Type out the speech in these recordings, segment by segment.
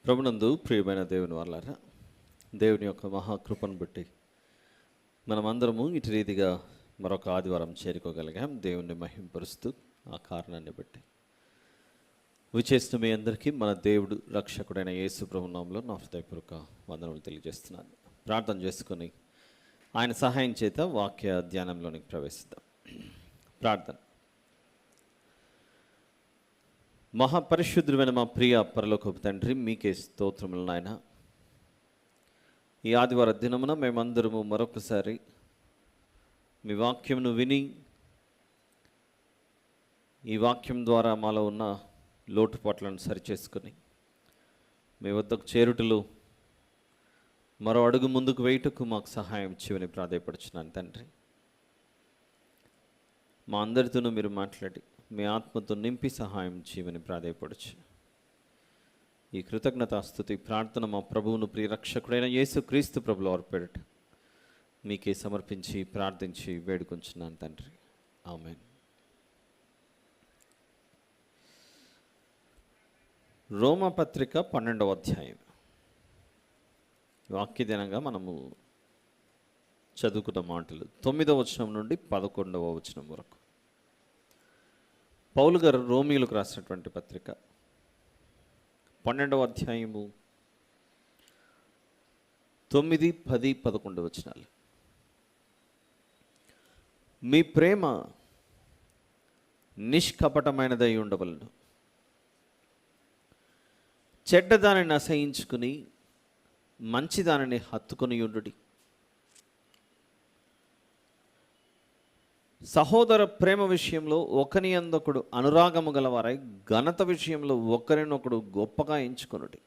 ప్రభునందు ప్రియమైన దేవుని వాళ్ళారా, దేవుని యొక్క మహాకృపను బట్టి మనమందరము ఇటు రీతిగా మరొక ఆదివారం చేరుకోగలిగాం. దేవుణ్ణి మహింపరుస్తూ ఆ కారణాన్ని బట్టి విచేసిన మీ అందరికీ మన దేవుడు రక్షకుడైన యేసు ప్రభు నామములో నా హృదయపూర్వక వందనములు తెలియజేస్తున్నాను. ప్రార్థన చేసుకొని ఆయన సహాయం చేత వాక్య ధ్యానంలోనికి ప్రవేశిద్దాం. ప్రార్థన. మహాపరిశుద్ధుడైన మా ప్రియ పరలోకపు తండ్రి, మీకే స్తోత్రములు నాయన. ఈ ఆదివార దినమున మేమందరము మరొకసారి మీ వాక్యమును విని ఈ వాక్యం ద్వారా మాలో ఉన్న లోటుపాట్లను సరిచేసుకొని మీ వద్దకు చేరుటలో మరో అడుగు ముందుకు వేయుటకు మాకు సహాయం చేయమని ప్రాధేయపడుచున్నాను తండ్రి. మా అందరితోనూ మీరు మాట్లాడి మీ ఆత్మతో నింపి సహాయం చేయమని ప్రాధేయపడచ్చు. ఈ కృతజ్ఞతాస్తుతి ప్రార్థన మా ప్రభువును ప్రియరక్షకుడైన యేసు క్రీస్తు ప్రభుల వారి మీకే సమర్పించి ప్రార్థించి వేడుకొంచున్నాను తండ్రి. ఆమేన్. రోమపత్రిక 12వ అధ్యాయం వాక్యదినంగా మనము చదువుకున్న మాటలు 9వ వచనం నుండి 11వ వచనం వరకు. పౌలు గారు రోమీయులకు రాసినటువంటి పత్రిక 12వ అధ్యాయము 9, 10, 11 వచనాలు. మీ ప్రేమ నిష్కపటమైనదై ఉండవలను, చెడ్డదానిని అసహించుకుని మంచిదానిని హత్తుకొని ఉండుడి. సహోదర ప్రేమ విషయంలో ఒకని అందొకడు అనురాగము గలవారై ఘనత విషయంలో ఒకరినొకడు గొప్పగా ఎంచుకొనుడి.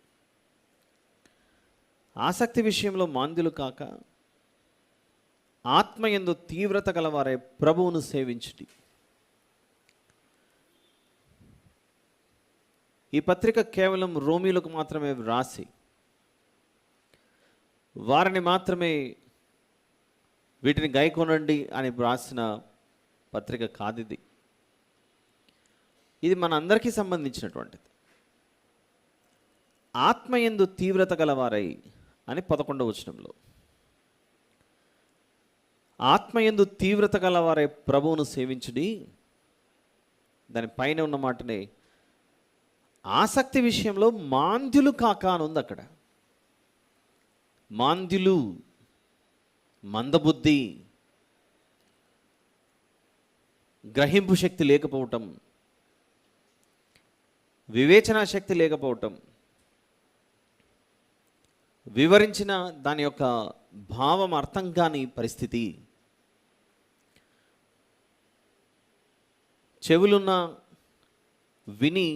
ఆసక్తి విషయంలో మాంద్యులు కాక ఆత్మయందు తీవ్రత గలవారై ప్రభువును సేవించుడి. ఈ పత్రిక కేవలం రోమీయులకు మాత్రమే వ్రాసి వారిని మాత్రమే వీటిని గైకొనండి అని వ్రాసిన పత్రిక కాదు ఇది. ఇది మన అందరికీ సంబంధించినటువంటిది. ఆత్మయందు తీవ్రత గలవారై అని 11వ వచనంలో, ఆత్మయందు తీవ్రత గలవారై ప్రభువును సేవించుడి. దాని పైన ఉన్న మాటనే ఆసక్తి విషయంలో మాంద్యులు కాక అని ఉంది అక్కడ. మాంద్యులు, మందబుద్ధి, గ్రహింపు శక్తి లేకపోవటం, వివేచనా శక్తి లేకపోవటం, వివరించిన దాని యొక్క భావం అర్థం కాని పరిస్థితి, చెవులున్న విని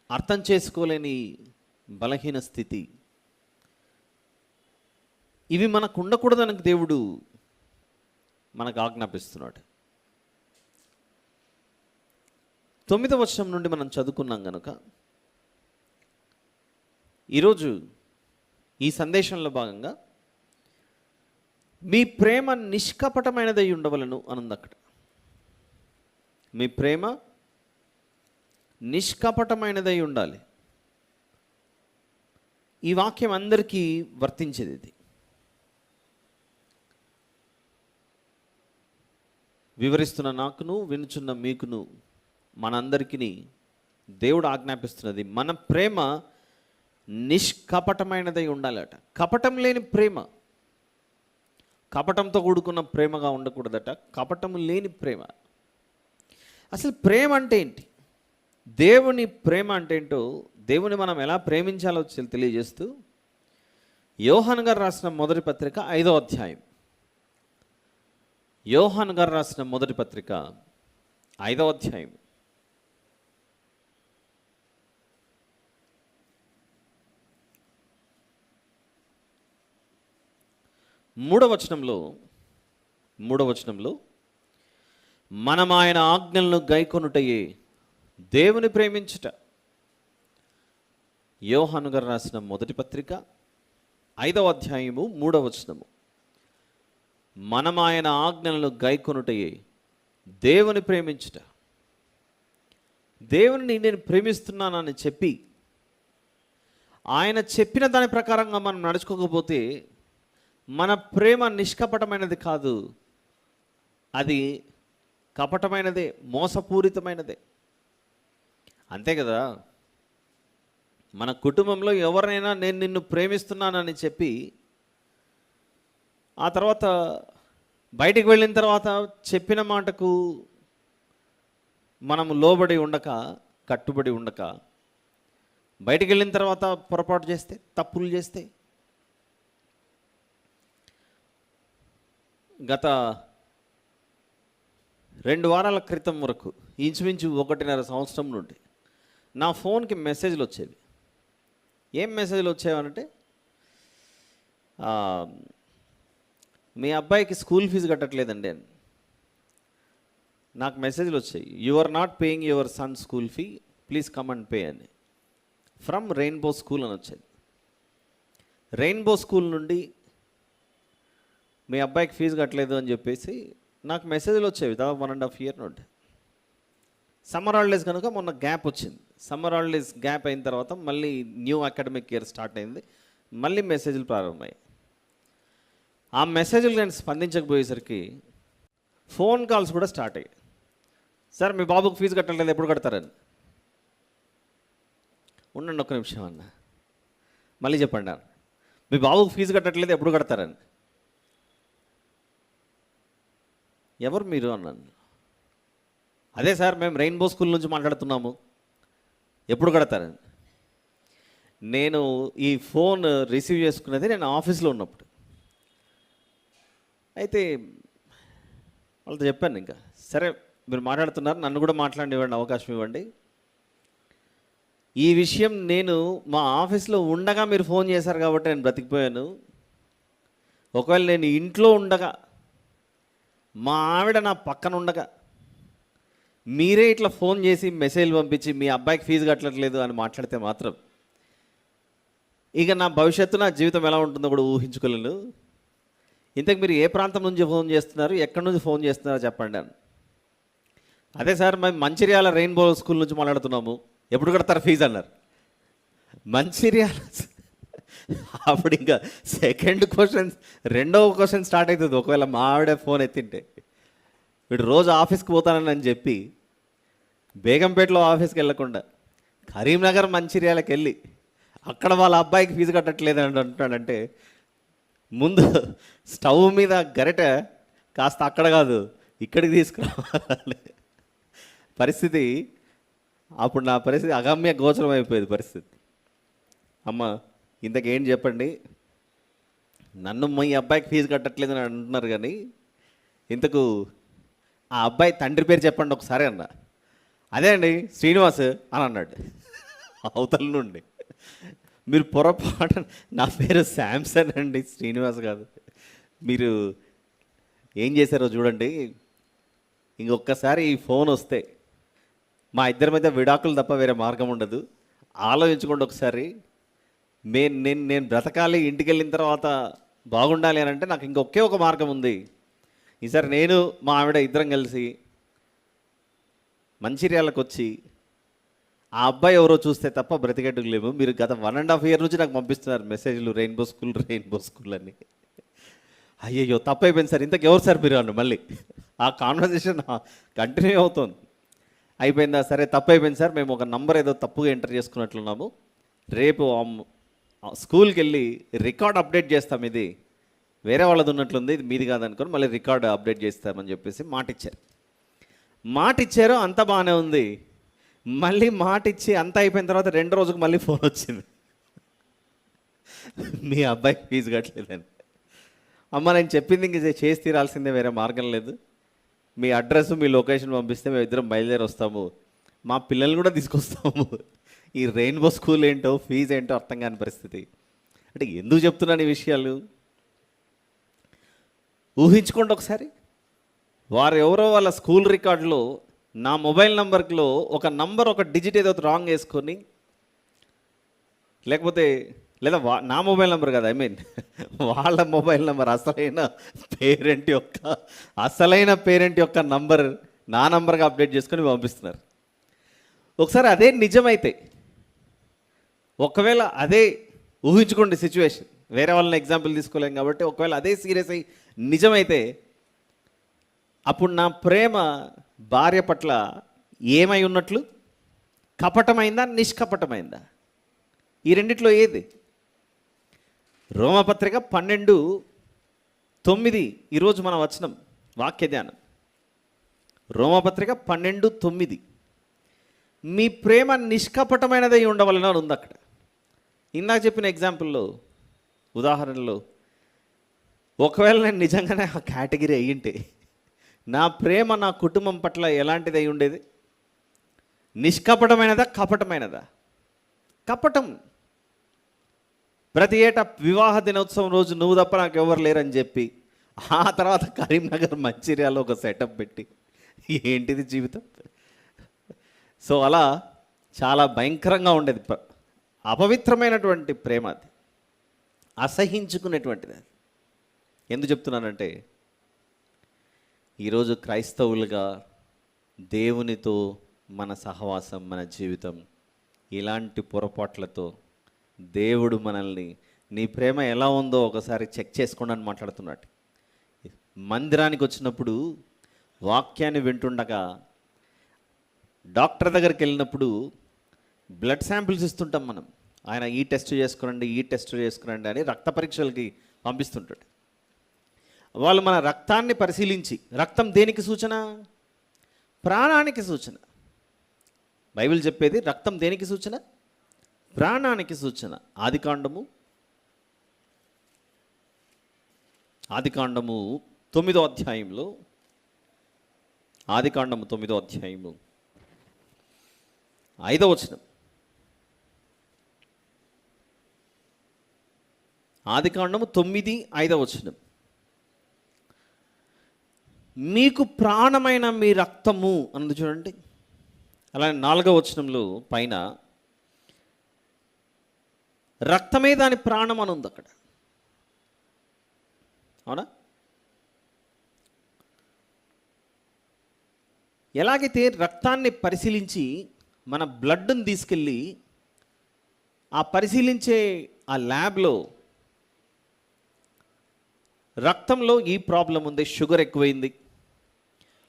అర్థం చేసుకోలేని బలహీన స్థితి, ఇవి మనకు ఉండకూడదని దేవుడు మనకు ఆజ్ఞాపిస్తున్నాడు. 9వ వచనం నుండి మనం చదువుకున్నాం కనుక ఈరోజు ఈ సందేశంలో భాగంగా మీ ప్రేమ నిష్కపటమైనదై ఉండవలను అనుంది అక్కడ. మీ ప్రేమ నిష్కపటమైనదై ఉండాలి. ఈ వాక్యం అందరికీ వర్తించేది. ఇది వివరిస్తున్న నాకును వినుచున్న మీకును మనందరికీ దేవుడు ఆజ్ఞాపిస్తున్నది, మన ప్రేమ నిష్కపటమైనదై ఉండాలట. కపటం లేని ప్రేమ, కపటంతో కూడుకున్న ప్రేమగా ఉండకూడదట. కపటం లేని ప్రేమ. అసలు ప్రేమ అంటే ఏంటి, దేవుని ప్రేమ అంటే ఏంటో, దేవుని మనం ఎలా ప్రేమించాలో తెలియజేస్తూ యోహాను గారు రాసిన మొదటి పత్రిక 5వ అధ్యాయం, యోహాను గారు రాసిన మొదటి పత్రిక 5వ అధ్యాయం 3వ వచనంలో మనం ఆయన ఆజ్ఞలను గైకొనుటయే దేవుని ప్రేమించుట. యోహాను గారు రాసిన మొదటి పత్రిక 5వ అధ్యాయము 3వ వచనము, మనం ఆయన ఆజ్ఞలను గైకొనుటయే దేవుని ప్రేమించుట. దేవుని నేను ప్రేమిస్తున్నానని చెప్పి ఆయన చెప్పిన దాని ప్రకారంగా మనం నడుచుకోకపోతే మన ప్రేమ నిష్కపటమైనది కాదు, అది కపటమైనదే, మోసపూరితమైనదే. అంతే కదా. మన కుటుంబంలో ఎవరైనా నేను నిన్ను ప్రేమిస్తున్నానని చెప్పి ఆ తర్వాత బయటికి వెళ్ళిన తర్వాత చెప్పిన మాటకు మనము లోబడి ఉండక, కట్టుబడి ఉండక, బయటికి వెళ్ళిన తర్వాత పొరపాటు చేస్తే, తప్పులు చేస్తే, గత 2 వారాల క్రితం వరకు ఇంచుమించు 1.5 సంవత్సరం నుండి నా ఫోన్కి మెసేజ్లు వచ్చేవి. ఏం మెసేజ్లు వచ్చేవనంటే, మీ అబ్బాయికి స్కూల్ ఫీజు కట్టట్లేదండి అని నాకు మెసేజ్లు వచ్చాయి. You are not paying your son school fee, please come and pay అని. ఫ్రమ్ రెయిన్బో స్కూల్ అని వచ్చేది. రెయిన్బో స్కూల్ నుండి మీ అబ్బాయికి ఫీజు కట్టలేదు అని చెప్పేసి నాకు మెసేజ్లు వచ్చేవి దాదాపు 1.5 year నుండి. సమ్మర్ హాలిడేస్ కనుక మొన్న గ్యాప్ వచ్చింది. సమ్మర్ హాలిడేస్ గ్యాప్ అయిన తర్వాత మళ్ళీ న్యూ అకాడమిక్ ఇయర్ స్టార్ట్ అయింది, మళ్ళీ మెసేజ్లు ప్రారంభమయ్యాయి. ఆ మెసేజ్లు నేను స్పందించకపోయేసరికి ఫోన్ కాల్స్ కూడా స్టార్ట్ అయ్యాయి. సార్ మీ బాబుకు ఫీజు కట్టలేదు, ఎప్పుడు కడతారని. ఉండండి ఒక్క నిమిషం అన్న, మళ్ళీ చెప్పండి అన్న, మీ బాబుకు ఫీజు కట్టట్లేదు, ఎప్పుడు కడతారని. ఎవరు మీరు అన్నాను. అదే సార్ మేము రెయిన్బో స్కూల్ నుంచి మాట్లాడుతున్నాము, ఎప్పుడు కడతారని. నేను ఈ ఫోన్ రిసీవ్ చేసుకున్నది నేను ఆఫీస్లో ఉన్నప్పుడు. అయితే వాళ్ళతో చెప్పాను, ఇంకా సరే మీరు మాట్లాడుతున్నారు, నన్ను కూడా మాట్లాడివ్వండి, అవకాశం ఇవ్వండి. ఈ విషయం నేను మా ఆఫీస్లో ఉండగా మీరు ఫోన్ చేశారు కాబట్టి నేను బ్రతికిపోయాను. ఒకవేళ నేను ఇంట్లో ఉండగా, మా ఆవిడ నా పక్కన ఉండగా మీరే ఇట్లా ఫోన్ చేసి మెసేజ్ పంపించి మీ అబ్బాయికి ఫీజు కట్టట్లేదు అని మాట్లాడితే మాత్రం ఇక నా భవిష్యత్తు, నా జీవితం ఎలా ఉంటుందో కూడా ఊహించుకోలేను. ఇంతకు మీరు ఏ ప్రాంతం నుంచి ఫోన్ చేస్తున్నారు, ఎక్కడి నుంచి ఫోన్ చేస్తున్నారో చెప్పండి అని. అదే సార్ మేము మంచిర్యాల రెయిన్బో స్కూల్ నుంచి మాట్లాడుతున్నాము, ఎప్పుడు కడతారు ఫీజు అన్నారు. మంచిర్యాల. అప్పుడు ఇంకా రెండవ క్వశ్చన్ స్టార్ట్ అవుతుంది. ఒకవేళ మా ఆవిడే ఫోన్ ఎత్తింటే, వీడు రోజు ఆఫీస్కి పోతానని చెప్పి బేగంపేటలో ఆఫీస్కి వెళ్ళకుండా కరీంనగర్ మంచిర్యాలకు వెళ్ళి అక్కడ వాళ్ళ అబ్బాయికి ఫీజు కట్టట్లేదు అని అంటున్నాడంటే, ముందు స్టవ్ మీద గరిటె కాస్త అక్కడ కాదు ఇక్కడికి తీసుకురావాలి పరిస్థితి. అప్పుడు నా పరిస్థితి అగమ్య గోచరం అయిపోయేది పరిస్థితి. అమ్మ ఇంతకేం చెప్పండి, నన్ను మీ అబ్బాయికి ఫీజు కట్టట్లేదు అని అంటున్నారు, కానీ ఇంతకు ఆ అబ్బాయి తండ్రి పేరు చెప్పండి ఒకసారి అన్న. అదే అండి శ్రీనివాస్ అని అన్నాడు అవతల నుండి. మీరు పొరపాటు, నా పేరు శాంసన్ అండి, శ్రీనివాస్ కాదు. మీరు ఏం చేశారో చూడండి, ఇంకొకసారి ఈ ఫోన్ వస్తే మా ఇద్దరి మధ్య విడాకులు తప్ప వేరే మార్గం ఉండదు, ఆలోచించుకోండి ఒకసారి. నేను బ్రతకాలి, ఇంటికి వెళ్ళిన తర్వాత బాగుండాలి అని అంటే నాకు ఇంకొకే ఒక మార్గం ఉంది. ఈసారి నేను మా ఆవిడ ఇద్దరం కలిసి మంచిర్యాలకు వచ్చి ఆ అబ్బాయి ఎవరో చూస్తే తప్ప బ్రతికేట్టుకు లేము. మీరు గత 1.5 year నుంచి నాకు పంపిస్తున్నారు మెసేజ్లు, రెయిన్బో స్కూల్ అని. అయ్యయ్యో తప్పైపోయింది సార్, ఇంతకు ఎవరు సార్ మీరు అన్న. మళ్ళీ ఆ కాన్వర్జేషన్ కంటిన్యూ అవుతుంది. అయిపోయిందా, సరే తప్పైపోయింది సార్, మేము ఒక నంబర్ ఏదో తప్పుగా ఎంటర్ చేసుకున్నట్లున్నాము, రేపు స్కూల్కి వెళ్ళి రికార్డ్ అప్డేట్ చేస్తాం, ఇది వేరే వాళ్ళది ఉన్నట్లుంది, ఇది మీది కాదనుకొని మళ్ళీ రికార్డ్ అప్డేట్ చేస్తామని చెప్పేసి మాట ఇచ్చారు. అంత బాగానే ఉంది. మళ్ళీ మాట ఇచ్చి అంత అయిపోయిన తర్వాత 2 రోజులకు మళ్ళీ ఫోన్ వచ్చింది, మీ అబ్బాయికి ఫీజు కట్టలేదని. అమ్మ నేను చెప్పింది ఇంక చేసి తీరాల్సిందే, వేరే మార్గం లేదు. మీ అడ్రస్ మీ లొకేషన్ పంపిస్తే మేము ఇద్దరం బయలుదేరి వస్తాము, మా పిల్లల్ని కూడా తీసుకొస్తాము. ఈ రెయిన్బో స్కూల్ ఏంటో ఫీజు ఏంటో అర్థం కాని పరిస్థితి. అంటే ఎందుకు చెప్తున్నాను ఈ విషయాలు ఊహించుకోండి ఒకసారి. వారు ఎవరో వాళ్ళ స్కూల్ రికార్డులో నా మొబైల్ నంబర్లో ఒక డిజిట్ ఏదో రాంగ్ వేసుకొని, లేదా నా మొబైల్ నెంబర్ కదా, వాళ్ళ మొబైల్ నెంబర్ అసలైన పేరెంట్ యొక్క నంబర్ నా నంబర్గా అప్డేట్ చేసుకొని పంపిస్తున్నారు. ఒకసారి అదే నిజమైతే, ఒకవేళ అదే ఊహించుకోండి సిచ్యువేషన్, వేరే వాళ్ళని ఎగ్జాంపుల్ తీసుకోలేం కాబట్టి, ఒకవేళ అదే సీరియస్ అయ్యి నిజమైతే అప్పుడు నా ప్రేమ భార్య పట్ల ఏమై ఉన్నట్లు? కపటమైందా, నిష్కపటమైందా? ఈ రెండిట్లో ఏది? రోమపత్రిక 12:9 ఈరోజు మనం వచనం వాక్య ధ్యానం. రోమపత్రిక 12:9. మీ ప్రేమ నిష్కపటమైనదై ఉండవలన అని ఉంది అక్కడ. ఇందాక చెప్పిన ఎగ్జాంపుల్లో, ఉదాహరణలో ఒకవేళ నేను నిజంగానే ఆ కేటగిరీ అయ్యింటే నా ప్రేమ నా కుటుంబం పట్ల ఎలాంటిది అయి ఉండేది? నిష్కపటమైనదా, కపటమైనదా? కపటం. ప్రతి ఏటా వివాహ దినోత్సవం రోజు నువ్వు తప్ప నాకు ఎవరు లేరని చెప్పి, ఆ తర్వాత కరీంనగర్ మంచిర్యాలలో ఒక సెటప్ పెట్టి, ఏంటిది జీవితం? సో అలా చాలా భయంకరంగా ఉండేది. అపవిత్రమైనటువంటి ప్రేమ అది, అసహించుకునేటువంటిది అది. ఎందుకు చెప్తున్నానంటే, ఈరోజు క్రైస్తవులుగా దేవునితో మన సహవాసం, మన జీవితం ఇలాంటి పొరపాట్లతో దేవుడు మనల్ని, నీ ప్రేమ ఎలా ఉందో ఒకసారి చెక్ చేసుకోండి అని మాట్లాడుతున్నాడు. మందిరానికి వచ్చినప్పుడు వాక్యాన్ని వింటుండగా డాక్టర్ దగ్గరికి వెళ్ళినప్పుడు బ్లడ్ శాంపిల్స్ ఇస్తుంటాం మనం. ఆయన ఈ టెస్ట్ చేసుకురండి, ఈ టెస్ట్ చేసుకురండి అని రక్త పరీక్షలకి పంపిస్తుంటాడు. వాళ్ళు మన రక్తాన్ని పరిశీలించి, రక్తం దేనికి సూచన? ప్రాణానికి సూచన. బైబిల్ చెప్పేది రక్తం దేనికి సూచన? ప్రాణానికి సూచన. ఆదికాండము 9వ అధ్యాయంలో, ఆదికాండము 9వ అధ్యాయము 5వ వచనం. ఆదికాండము 9:5 వచనం. మీకు ప్రాణమైన మీ రక్తము అన్నది చూడండి. అలానే 4వ వచనంలో పైన రక్తమే దాని ప్రాణం అని ఉంది అక్కడ. అవునా? ఎలాగైతే రక్తాన్ని పరిశీలించి మన బ్లడ్ని తీసుకెళ్ళి ఆ పరిశీలించే ఆ ల్యాబ్లో రక్తంలో ఈ ప్రాబ్లం ఉంది, షుగర్ ఎక్కువైంది,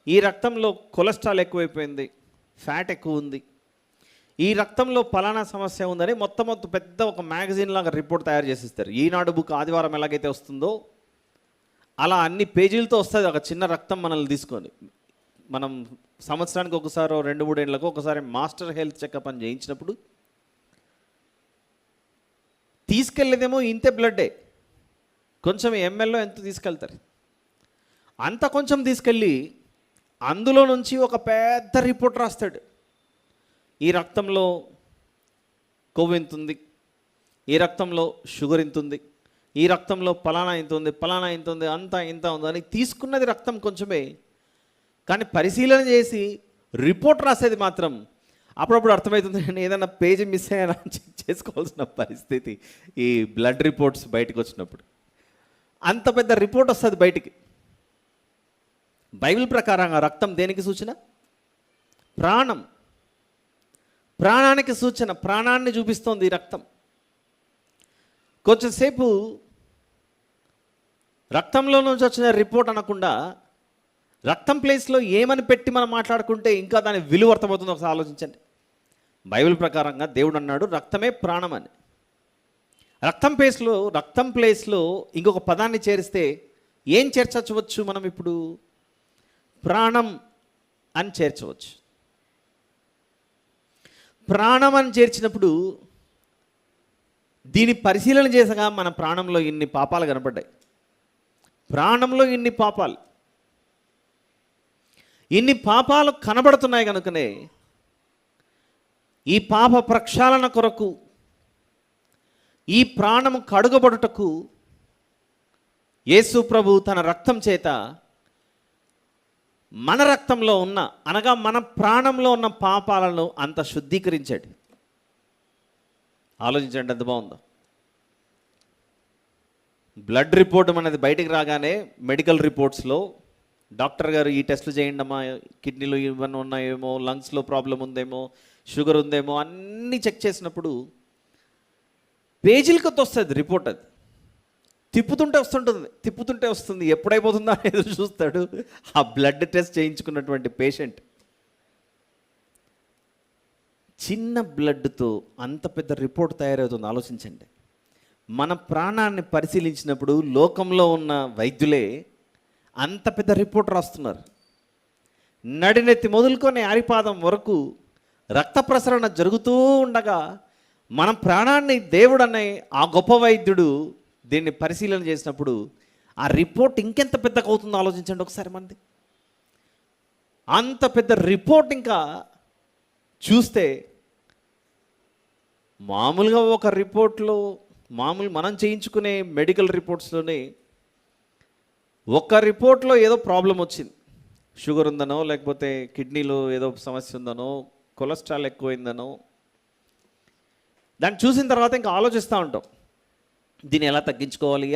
ఈ రక్తంలో కొలెస్ట్రాల్ ఎక్కువైపోయింది, ఫ్యాట్ ఎక్కువ ఉంది, ఈ రక్తంలో పలానా సమస్య ఉందని మొత్తం పెద్ద ఒక మ్యాగజైన్ లాగా రిపోర్ట్ తయారు చేసిస్తారు. ఈనాడు బుక్ ఆదివారం ఎలాగైతే వస్తుందో అలా అన్ని పేజీలతో వస్తుంది ఒక చిన్న రక్తం మనల్ని తీసుకొని. మనం సంవత్సరానికి ఒకసారి 2-3 ఏళ్ళకు ఒకసారి మాస్టర్ హెల్త్ చెకప్ అని చేయించినప్పుడు తీసుకెళ్ళేదేమో ఇంతే బ్లడ్డే, కొంచెం ఎంఎల్లో ఎంత తీసుకెళ్తారు అంత కొంచెం తీసుకెళ్ళి అందులో నుంచి ఒక పెద్ద రిపోర్ట్ రాస్తాడు. ఈ రక్తంలో కొవ్వు ఎంత ఉంది, ఈ రక్తంలో షుగర్ ఎంత ఉంది, ఈ రక్తంలో పలానా ఎంత ఉంది, పలానా ఎంత ఉంది, అంతా ఇంత ఉంది అని తీసుకున్నది రక్తం కొంచెమే, కానీ పరిశీలన చేసి రిపోర్ట్ రాసేది మాత్రం అప్పుడప్పుడు అర్థమవుతుంది. నేను ఏదైనా పేజీ మిస్ అయ్యానా చెక్ చేసుకోవాల్సిన పరిస్థితి ఈ బ్లడ్ రిపోర్ట్స్ బయటకు వచ్చినప్పుడు. అంత పెద్ద రిపోర్ట్ వస్తుంది బయటికి. బైబిల్ ప్రకారంగా రక్తం దేనికి సూచన? ప్రాణం. ప్రాణానికి సూచన, ప్రాణాన్ని చూపిస్తోంది ఈ రక్తం. కొంచెంసేపు రక్తంలో నుంచి వచ్చిన రిపోర్ట్ అనకుండా రక్తం ప్లేస్లో ఏమని పెట్టి మనం మాట్లాడుకుంటే ఇంకా దాని విలువ అర్థమవుతుందో ఒకసారి ఆలోచించండి. బైబిల్ ప్రకారంగా దేవుడు అన్నాడు రక్తమే ప్రాణం అని. రక్తం ప్లేస్లో ఇంకొక పదాన్ని చేరిస్తే ఏం చేర్చవచ్చు మనం ఇప్పుడు? ప్రాణం అని చేర్చవచ్చు. ప్రాణం అని చేర్చినప్పుడు దీని పరిశీలన చేసగా మన ప్రాణంలో ఇన్ని పాపాలు కనపడ్డాయి. ప్రాణంలో ఇన్ని పాపాలు కనబడుతున్నాయి కనుకనే ఈ పాప ప్రక్షాళన కొరకు, ఈ ప్రాణము కడుగబడుటకు యేసు ప్రభు తన రక్తం చేత మన రక్తంలో ఉన్న, అనగా మన ప్రాణంలో ఉన్న పాపాలను అంత శుద్ధీకరించాడు. ఆలోచించండి ఎంత బాగుందో. బ్లడ్ రిపోర్ట్ అనేది బయటికి రాగానే మెడికల్ రిపోర్ట్స్లో డాక్టర్ గారు ఈ టెస్టులు చేయండి అమ్మా, కిడ్నీలో ఇవన్నీ ఉన్నాయేమో, లంగ్స్లో ప్రాబ్లం ఉందేమో, షుగర్ ఉందేమో అన్నీ చెక్ చేసినప్పుడు పేజీల కొత్త వస్తుంది రిపోర్ట్. అది తిప్పుతుంటే వస్తుంది. ఎప్పుడైపోతుందో అని ఎదురు చూస్తాడు ఆ బ్లడ్ టెస్ట్ చేయించుకున్నటువంటి పేషెంట్. చిన్న బ్లడ్తో అంత పెద్ద రిపోర్ట్ తయారవుతుంది. ఆలోచించండి. మన ప్రాణాన్ని పరిశీలించినప్పుడు లోకంలో ఉన్న వైద్యులే అంత పెద్ద రిపోర్ట్ రాస్తున్నారు. నడినెత్తి మొదలుకొని అరిపాదం వరకు రక్త ప్రసరణ జరుగుతూ ఉండగా మన ప్రాణాన్ని దేవుడు అనే ఆ గొప్ప వైద్యుడు దీన్ని పరిశీలన చేసినప్పుడు ఆ రిపోర్ట్ ఇంకెంత పెద్దగా అవుతుందో ఆలోచించండి ఒకసారి. మంది అంత పెద్ద రిపోర్ట్ ఇంకా చూస్తే మామూలుగా ఒక రిపోర్ట్లో మనం చేయించుకునే మెడికల్ రిపోర్ట్స్లోనే ఒక రిపోర్ట్లో ఏదో ప్రాబ్లం వచ్చింది, షుగర్ ఉందనో, లేకపోతే కిడ్నీలో ఏదో సమస్య ఉందనో, కొలెస్ట్రాల్ ఎక్కువైందనో, దాన్ని చూసిన తర్వాత ఇంకా ఆలోచిస్తూ ఉంటాం, దీన్ని ఎలా తగ్గించుకోవాలి,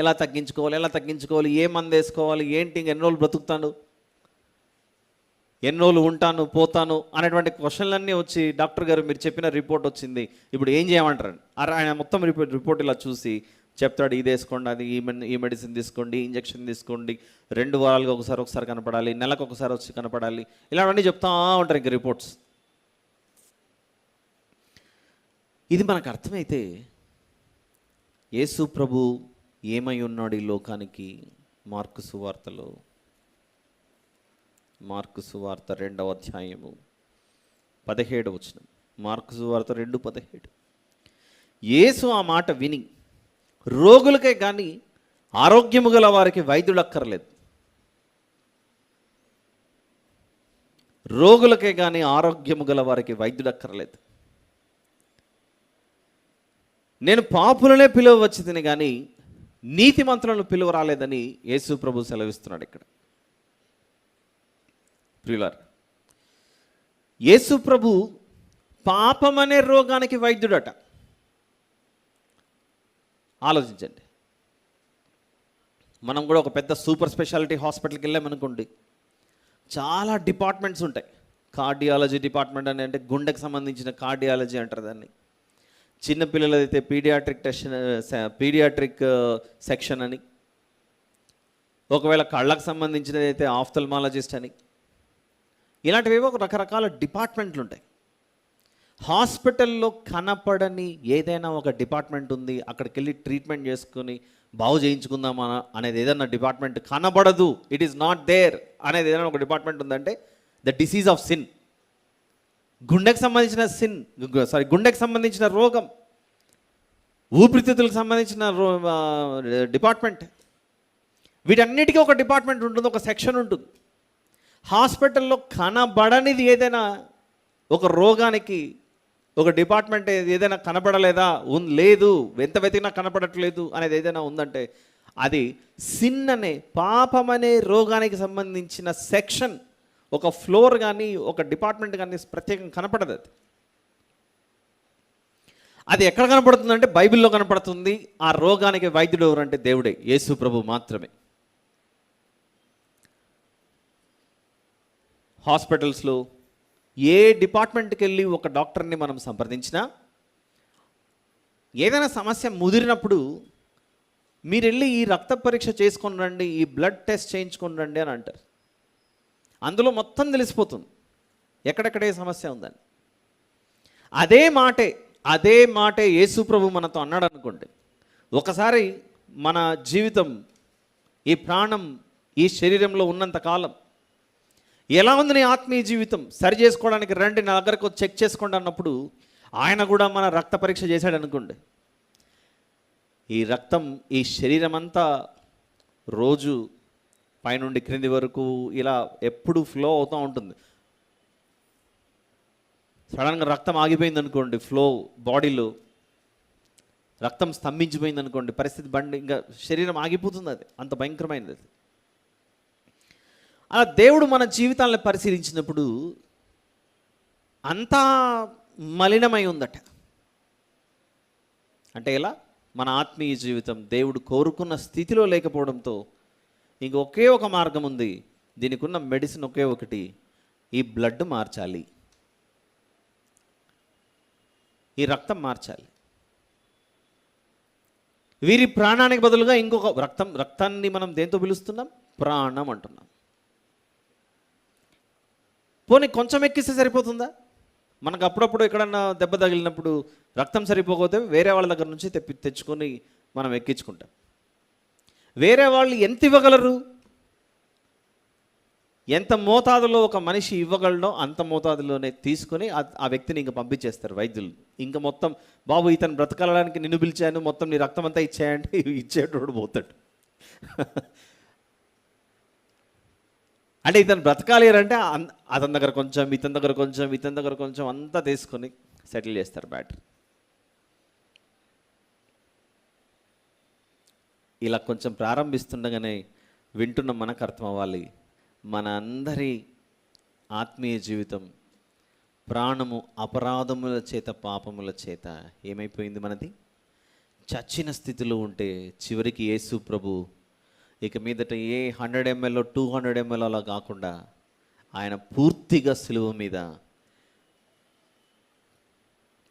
ఏ మందు వేసుకోవాలి, ఏంటి, ఎన్ని రోజులు బ్రతుకుతాను, ఎన్ని రోజులు ఉంటాను, పోతాను అనేటువంటి క్వశ్చన్లన్నీ వచ్చి, డాక్టర్ గారు మీరు చెప్పిన రిపోర్ట్ వచ్చింది, ఇప్పుడు ఏం చేయమంటారు? ఆయన మొత్తం రిపోర్ట్ ఇలా చూసి చెప్తాడు, ఇది వేసుకోండి, అది ఈ మెడిసిన్ తీసుకోండి, ఇంజక్షన్ తీసుకోండి, 2 వారాలుగా ఒకసారి కనపడాలి, నెలకు ఒకసారి వచ్చి కనపడాలి, ఇలాంటివన్నీ చెప్తా ఉంటారు ఇంక రిపోర్ట్స్. ఇది మనకు అర్థమైతే యేసు ప్రభు ఏమై ఉన్నాడు ఈ లోకానికి? మార్కు సువార్త 2వ అధ్యాయము 17వ వచనం. మార్కు సువార్త 2:17. యేసు ఆ మాట విని, రోగులకే కానీ ఆరోగ్యము గల వారికి వైద్యుడు అక్కర్లేదు. రోగులకే కానీ ఆరోగ్యము గల వారికి వైద్యుడు అక్కర్లేదు. నేను పాపులనే పిలువవచ్చి తిని కానీ నీతిమంతులను పిలువ రాలేదని యేసు ప్రభు సెలవిస్తున్నాడు ఇక్కడ. ప్రియులారా, యేసు ప్రభు పాపమనే రోగానికి వైద్యుడట. ఆలోచించండి. మనం కూడా ఒక పెద్ద సూపర్ స్పెషాలిటీ హాస్పిటల్కి వెళ్ళామనుకోండి, చాలా డిపార్ట్మెంట్స్ ఉంటాయి. కార్డియాలజీ డిపార్ట్మెంట్ అని, అంటే గుండెకి సంబంధించిన కార్డియాలజీ అంటారు దాన్ని. చిన్నపిల్లలైతే పీడియాట్రిక్ సెక్షన్ అని, ఒకవేళ కళ్ళకు సంబంధించినది అయితే ఆఫ్థల్మాలజిస్ట్ అని, ఇలాంటివేవో రకరకాల డిపార్ట్మెంట్లు ఉంటాయి. హాస్పిటల్లో కనపడని ఏదైనా ఒక డిపార్ట్మెంట్ ఉంది, అక్కడికి వెళ్ళి ట్రీట్మెంట్ చేసుకుని బాగు చేయించుకుందామా అనేది ఏదైనా డిపార్ట్మెంట్ కనబడదు, ఇట్ ఈస్ నాట్ దేర్ అనేది ఏదైనా ఒక డిపార్ట్మెంట్ ఉందంటే ద డిసీజ్ ఆఫ్ సిన్. గుండెకి సంబంధించిన రోగం, ఊపిరితిత్తులకు సంబంధించిన డిపార్ట్మెంట్, వీటన్నిటికీ ఒక డిపార్ట్మెంట్ ఉంటుంది, ఒక సెక్షన్ ఉంటుంది. హాస్పిటల్లో కనబడనిది ఏదైనా, ఒక రోగానికి ఒక డిపార్ట్మెంట్ ఏదైనా కనపడలేదా, లేదు, ఎంత వెతికినా కనపడట్లేదు అనేది ఏదైనా ఉందంటే అది సిన్ అనే, పాపం అనే రోగానికి సంబంధించిన సెక్షన్, ఒక ఫ్లోర్ కానీ ఒక డిపార్ట్మెంట్ కానీ ప్రత్యేకంగా కనపడదు. అది ఎక్కడ కనపడుతుందంటే బైబిల్లో కనపడుతుంది. ఆ రోగానికి వైద్యుడు ఎవరంటే దేవుడే, యేసు ప్రభు మాత్రమే. హాస్పిటల్స్లో ఏ డిపార్ట్మెంట్కి వెళ్ళి ఒక డాక్టర్ని మనం సంప్రదించినా, ఏదైనా సమస్య ముదిరినప్పుడు మీరు వెళ్ళి ఈ రక్త పరీక్ష చేసుకొని రండి, ఈ బ్లడ్ టెస్ట్ చేయించుకొని రండి అని అంటారు. అందులో మొత్తం తెలిసిపోతుంది ఎక్కడెక్కడ ఏ సమస్య ఉందని. అదే మాటే యేసు ప్రభు మనతో అన్నాడు అనుకోండి. ఒకసారి మన జీవితం, ఈ ప్రాణం ఈ శరీరంలో ఉన్నంత కాలం ఎలా ఉంది నీ ఆత్మీయ జీవితం, సరి చేసుకోవడానికి రండి, నా దగ్గరకు చెక్ చేసుకోండి అన్నప్పుడు ఆయన కూడా మన రక్త పరీక్ష చేశాడు అనుకోండి. ఈ రక్తం ఈ శరీరం అంతా రోజు పైనుండి క్రింది వరకు ఇలా ఎప్పుడు ఫ్లో అవుతూ ఉంటుంది. సడన్గా రక్తం ఆగిపోయింది అనుకోండి, ఫ్లో బాడీలో రక్తం స్తంభించిపోయింది అనుకోండి, పరిస్థితి ఇంకా శరీరం ఆగిపోతుంది. అది అంత భయంకరమైనది. అది అలా దేవుడు మన జీవితాలను పరిశీలించినప్పుడు అంతా మలినమై ఉందట. అంటే ఎలా? మన ఆత్మీయ జీవితం దేవుడు కోరుకున్న స్థితిలో లేకపోవడంతో ఒకే ఒక మార్గం ఉంది. దీనికి ఉన్న మెడిసిన్ ఒకే ఒకటి, ఈ బ్లడ్ మార్చాలి, ఈ రక్తం మార్చాలి. వీరి ప్రాణానికి బదులుగా ఇంకొక రక్తాన్ని మనం దేంతో పిలుస్తున్నాం? ప్రాణం అంటున్నాం. పోనీ కొంచెం ఎక్కిస్తే సరిపోతుందా? మనకు అప్పుడప్పుడు ఎక్కడన్నా దెబ్బ తగిలినప్పుడు రక్తం సరిపోకపోతే వేరే వాళ్ళ దగ్గర నుంచి తెచ్చుకొని మనం ఎక్కించుకుంటాం. వేరే వాళ్ళు ఎంత ఇవ్వగలరు? ఎంత మోతాదులో ఒక మనిషి ఇవ్వగలడో అంత మోతాదులోనే తీసుకొని ఆ వ్యక్తిని ఇంకా పంపించేస్తారు వైద్యులు. ఇంకా మొత్తం, బాబు ఇతను బ్రతకడానికి నిన్ను పిలిచాను, మొత్తం నీ రక్తం అంతా ఇచ్చేయంటే ఇచ్చేటోడు పోతాడు. అంటే ఇతను బ్రతకాలి అంటే అతని దగ్గర కొంచెం, ఇతని దగ్గర కొంచెం, ఇతని దగ్గర కొంచెం అంతా తీసుకొని సెటిల్ చేస్తారు బ్యాటరీ. ఇలా కొంచెం ప్రారంభిస్తుండగానే వింటున్న మనకు అర్థం అవ్వాలి, మన అందరి ఆత్మీయ జీవితం ప్రాణము అపరాధముల చేత, పాపముల చేత ఏమైపోయింది? మనది చచ్చిన స్థితిలో ఉంటే చివరికి యేసు ప్రభు ఇక మీదట ఏ 100 ml 200 ml అలా కాకుండా ఆయన పూర్తిగా సిలువ మీద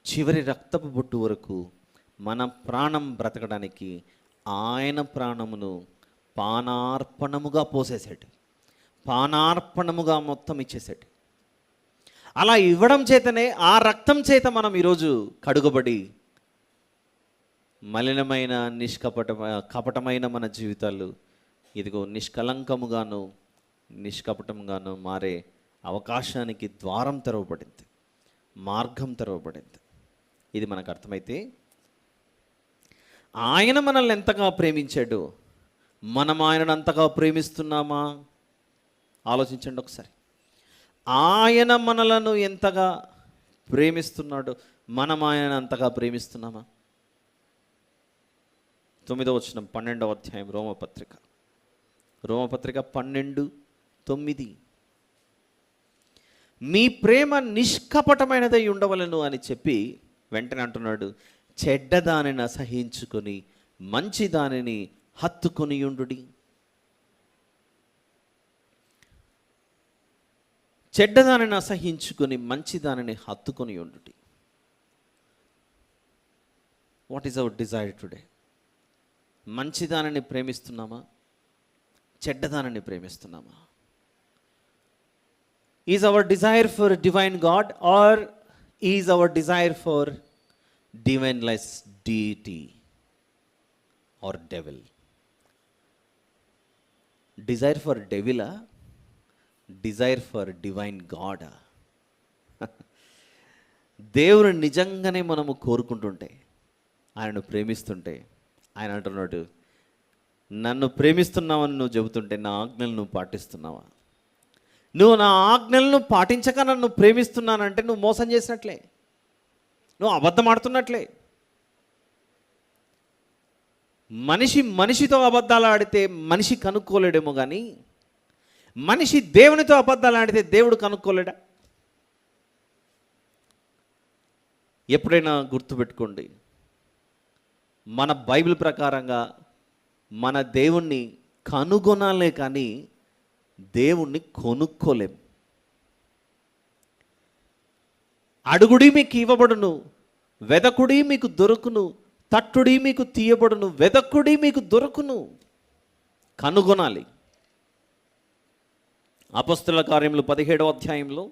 చివరి రక్తపు బొట్టు వరకు మన ప్రాణం బ్రతకడానికి ఆయన ప్రాణమును పానార్పణముగా పోసేసాడు, పానార్పణముగా మొత్తం ఇచ్చేసాడు. అలా ఇవ్వడం చేతనే, ఆ రక్తం చేత మనం ఈరోజు కడుగబడి మలినమైన కపటమైన మన జీవితాలు ఇదిగో నిష్కలంకముగాను నిష్కపటముగాను మారే అవకాశానికి ద్వారం తెరవబడింది, మార్గం తెరవబడింది. ఇది మనకు అర్థమైతే ఆయన మనల్ని ఎంతగా ప్రేమించాడు, మనం ఆయనను అంతగా ప్రేమిస్తున్నామా? ఆలోచించండి ఒకసారి. ఆయన మనలను ఎంతగా ప్రేమిస్తున్నాడు, మనం ఆయన అంతగా ప్రేమిస్తున్నామా? 9వ వచనం 12వ అధ్యాయం రోమపత్రిక 12:9. మీ ప్రేమ నిష్కపటమైనదై ఉండవలను అని చెప్పి వెంటనే అంటున్నాడు, చెడ్డదానిని అసహించుకొని మంచి దానిని హత్తుకొని ఉండుడి. చెడ్డదానిని అసహించుకొని మంచి దానిని హత్తుకొని ఉండుడి. What is our desire today? మంచిదానిని ప్రేమిస్తున్నామా, చెడ్డదానిని ప్రేమిస్తున్నామా? Is our desire for divine god or is our desire for divineless deity or devil? Desire for డెవిలా, డిజైర్ ఫర్ డివైన్ గాడా? దేవుని నిజంగానే మనము కోరుకుంటుంటే, ఆయనను ప్రేమిస్తుంటే, ఆయన అంటున్నాడు, నన్ను ప్రేమిస్తున్నావని నువ్వు చెబుతుంటే నా ఆజ్ఞలు నువ్వు పాటిస్తున్నావా? నువ్వు నా ఆజ్ఞలను పాటించక నన్ను ప్రేమిస్తున్నానంటే నువ్వు మోసం చేసినట్లే, నువ్వు అబద్ధం ఆడుతున్నట్లే. మనిషితో అబద్ధాలు ఆడితే మనిషి కనుక్కోలేడేమో కానీ మనిషి దేవునితో అబద్ధాలు ఆడితే దేవుడు కనుక్కోలేడా? ఎప్పుడైనా గుర్తుపెట్టుకోండి, మన బైబిల్ ప్రకారంగా మన దేవుణ్ణి కనుగొనాలే కానీ దేవుణ్ణి కొనుక్కోలేం. అడుగుడి మీకు ఇవ్వబడును, వెదకుడి మీకు దొరుకును, తట్టుడి మీకు తీయబడును, వెదకుడి మీకు దొరుకును. కనుగొనాలి. అపొస్తలుల కార్యములు 17వ అధ్యాయంలో,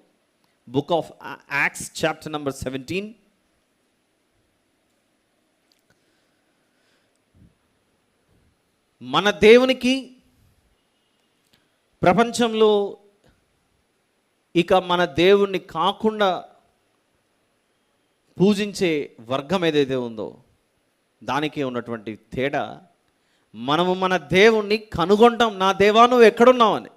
book of acts chapter number 17, మన దేవునికి ప్రపంచంలో ఇక మన దేవుణ్ణి కాకుండా పూజించే వర్గం ఏదైతే ఉందో దానికి ఉన్నటువంటి తేడా, మనము మన దేవుణ్ణి కనుగొంటాం, నా దేవా నువ్వు ఎక్కడున్నావని.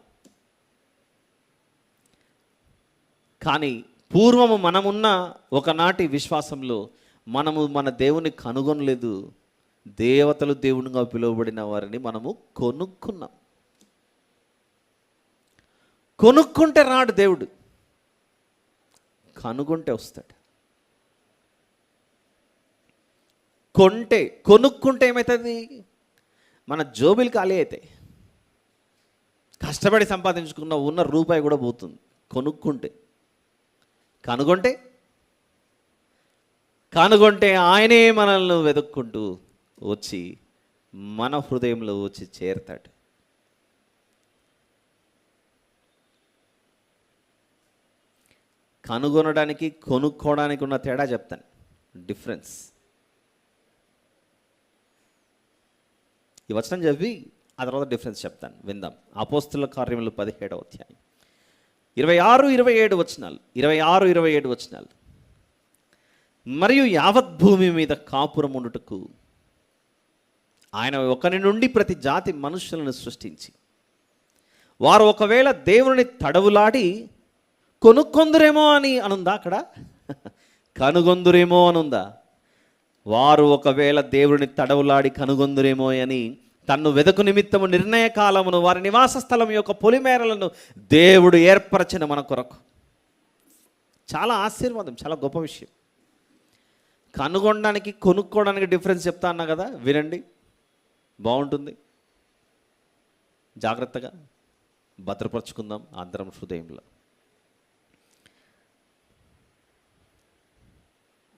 కానీ పూర్వము మనమున్న ఒకనాటి విశ్వాసంలో మనము మన దేవుని కనుగొనలేదు. దేవతలు దేవునిగా పిలువబడిన వారిని మనము కొనుక్కున్నాం. కొనుక్కుంటే రాడు దేవుడు, కనుగొంటే వస్తాడు. కొనుక్కుంటే ఏమవుతుంది? మన జోబులు ఖాళీ అవుతాయి, కష్టపడి సంపాదించుకున్న ఉన్న రూపాయి కూడా పోతుంది. కొనుక్కుంటే, కనుగొంటే ఆయనే మనల్ని వెతుక్కుంటూ వచ్చి మన హృదయంలో వచ్చి చేరుతాడు. కనుగొనడానికి కొనుక్కోవడానికి ఉన్న తేడా చెప్తాను, డిఫరెన్స్. ఈ వచనం చెప్పి ఆ తర్వాత డిఫరెన్స్ చెప్తాను, విందాం. అపోస్తుల కార్యములు 17వ అధ్యాయం 26-27 వచనాలు. 26-27 వచనాలు. మరియు యావత్ భూమి మీద కాపురం ఉండుటకు ఆయన ఒకరి నుండి ప్రతి జాతి మనుషులను సృష్టించి, వారు ఒకవేళ దేవుని తడవులాడి కొనుక్కొందురేమో అని అనుందా అక్కడ? కనుగొందురేమో అనుందా? వారు ఒకవేళ దేవుని తడవులాడి కనుగొందురేమో అని తన్ను వెదకు నిమిత్తము నిర్ణయ కాలమును వారి నివాస స్థలం యొక్క పొలిమేరలను దేవుడు ఏర్పరచిన మన కొరకు. చాలా ఆశీర్వాదం, చాలా గొప్ప విషయం. కనుగొనడానికి కొనుక్కోవడానికి డిఫరెన్స్ చెప్తా అన్నా కదా, వినండి, బాగుంటుంది. జాగ్రత్తగా భద్రపరచుకుందాం అందరం హృదయంలో.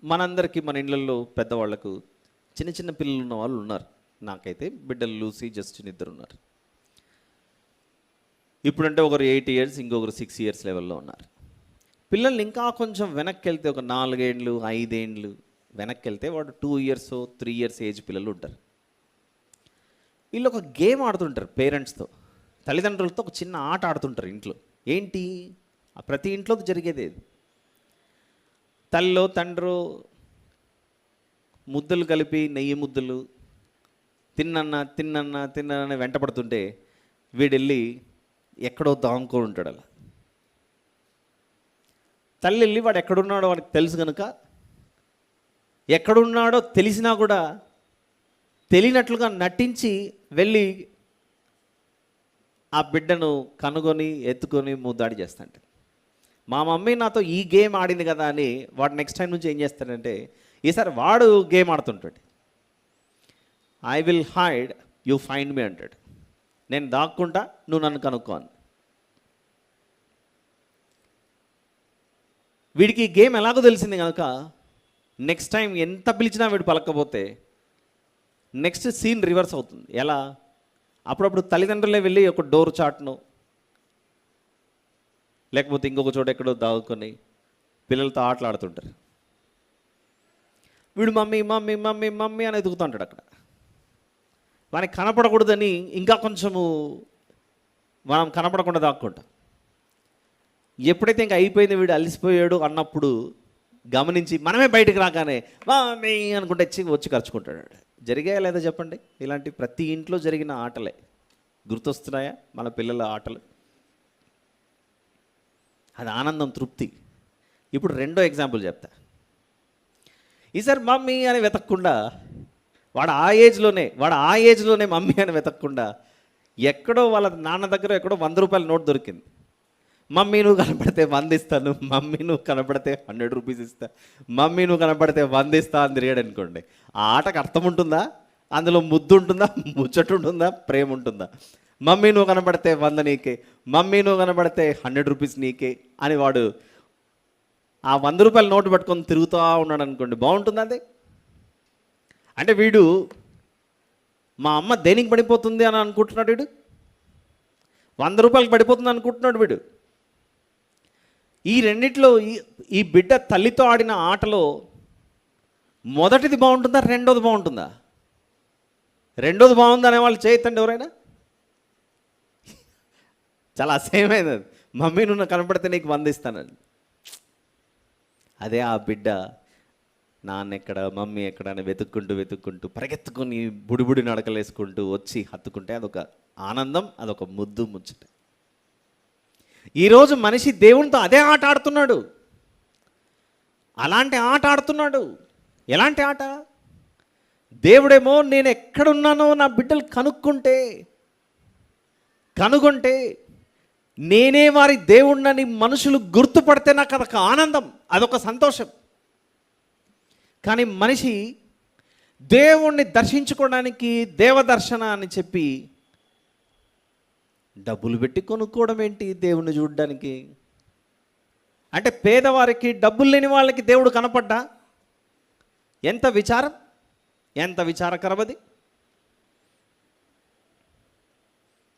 మనందరికీ మన ఇళ్ళల్లో పెద్దవాళ్లకు చిన్న చిన్న పిల్లలు ఉన్న వాళ్ళు ఉన్నారు. నాకైతే బిడ్డలు లూసి జస్టిన్ ఇద్దరు ఉన్నారు. ఇప్పుడంటే ఒకరు 8 years, ఇంకొకరు 6 years లెవెల్లో ఉన్నారు. పిల్లల్ని ఇంకా కొంచెం వెనక్కి వెళ్తే, ఒక 4 ఏళ్ళు 5 ఏళ్ళు వెనక్కి వెళ్తే వాడు 2 years 3 years ఏజ్ పిల్లలు ఉంటారు. వీళ్ళు ఒక గేమ్ ఆడుతుంటారు పేరెంట్స్తో, తల్లిదండ్రులతో ఒక చిన్న ఆట ఆడుతుంటారు ఇంట్లో. ఏంటి? ప్రతి ఇంట్లో జరిగేది. తల్లో తండ్రో ముద్దలు కలిపి నెయ్యి ముద్దలు తిన్నన్నా వెంటపడుతుంటే వీడెళ్ళి ఎక్కడో దాంకొని ఉంటాడు. అలా తల్లి వెళ్ళి వాడు ఎక్కడున్నాడో వాడికి తెలుసు కనుక, ఎక్కడున్నాడో తెలిసినా కూడా తెలియనట్లుగా నటించి వెళ్ళి ఆ బిడ్డను కనుగొని ఎత్తుకొని ముద్దాడి చేస్తాంట. మా మమ్మీ నాతో ఈ గేమ్ ఆడింది కదా అని వాడు నెక్స్ట్ టైం నుంచి ఏం చేస్తాడంటే, ఈసారి వాడు గేమ్ ఆడుతుంటాడు. I will hide, you find me అంటాడు. నేను దాక్కుంటా, నువ్వు నన్ను కనుక్కోను. వీడికి ఈ గేమ్ ఎలాగో తెలిసింది కనుక నెక్స్ట్ టైం ఎంత పిలిచినా వీడు పలకపోతే నెక్స్ట్ సీన్ రివర్స్ అవుతుంది. ఎలా? అప్పుడప్పుడు తల్లిదండ్రులే వెళ్ళి ఒక డోర్ చాట్ను లేకపోతే ఇంకొక చోట ఎక్కడో దాగుకొని పిల్లలతో ఆటలాడుతుంటారు. వీడు మమ్మీ మమ్మీ మమ్మీ మమ్మీ అని ఎదుగుతుంటాడు. అక్కడ వానికి కనపడకూడదని ఇంకా కొంచెము మనం కనపడకుండా దాక్కుంటాం. ఎప్పుడైతే ఇంకా అయిపోయింది, వీడు అలసిపోయాడు అన్నప్పుడు గమనించి మనమే బయటకు రాగానే మమ్మీ అనుకుంటే వచ్చి ఖర్చుకుంటాడు. జరిగాయా లేదా చెప్పండి? ఇలాంటి ప్రతి ఇంట్లో జరిగిన ఆటలే గుర్తొస్తున్నాయా మన పిల్లల ఆటలు? అది ఆనందం, తృప్తి. ఇప్పుడు రెండో ఎగ్జాంపుల్ చెప్తా. ఈసారి మమ్మీ అని వెతకకుండా వాడు ఆ ఏజ్లోనే మమ్మీ అని వెతకకుండా ఎక్కడో వాళ్ళ నాన్న దగ్గర ఎక్కడో 100 రూపాయల నోట్ దొరికింది. మమ్మీ నువ్వు కనపడితే 100 ఇస్తాను, మమ్మీ నువ్వు కనపడితే 100 రూపీస్ ఇస్తా, మమ్మీ నువ్వు కనపడితే 100 ఇస్తా అని తిరిగాడు అనుకోండి. ఆ ఆటకు అర్థం ఉంటుందా? అందులో ముద్దు ఉంటుందా? ముచ్చట ఉంటుందా? ప్రేమ ఉంటుందా? మమ్మీ నువ్వు కనపడితే 100 నీకే, మమ్మీ నువ్వు కనపడితే 100 రూపీస్ నీకే అని వాడు ఆ 100 రూపాయల నోటు పట్టుకొని తిరుగుతూ ఉన్నాడు అనుకోండి, బాగుంటుంది అది? అంటే వీడు మా అమ్మ దేనికి పడిపోతుంది అని అనుకుంటున్నాడు. వీడు 100 రూపాయలకు పడిపోతుంది అనుకుంటున్నాడు వీడు. ఈ రెండిట్లో ఈ బిడ్డ తల్లితో ఆడిన ఆటలో మొదటిది బాగుంటుందా, రెండోది బాగుంటుందా? రెండోది బాగుంది అనేవాళ్ళు చేయొద్దండి ఎవరైనా. చాలా అసహ్యమైనది. మమ్మీ నువ్వు కనపడితే నీకు 100 ఇస్తానని. అదే ఆ బిడ్డ నాన్న ఎక్కడ, మమ్మీ ఎక్కడ అని వెతుక్కుంటూ పరిగెత్తుకొని బుడిబుడి నడకలేసుకుంటూ వచ్చి హత్తుకుంటే అదొక ఆనందం, అదొక ముద్దు ముచ్చట. ఈరోజు మనిషి దేవునితో అదే ఆట ఆడుతున్నాడు. అలాంటి ఆట ఆడుతున్నాడు. ఎలాంటి ఆట? దేవుడేమో నేను ఎక్కడున్నానో నా బిడ్డలు కనుగొంటే నేనే వారి దేవుణ్ణని మనుషులు గుర్తుపడితే నాకు అదొక ఆనందం, అదొక సంతోషం. కానీ మనిషి దేవుణ్ణి దర్శించుకోవడానికి దేవదర్శన అని చెప్పి డబ్బులు పెట్టి కొనుక్కోవడం ఏంటి దేవుణ్ణి చూడడానికి? అంటే పేదవారికి, డబ్బులు లేని వాళ్ళకి దేవుడు కనపడ్డా ఎంత విచారం, ఎంత విచారకరమది.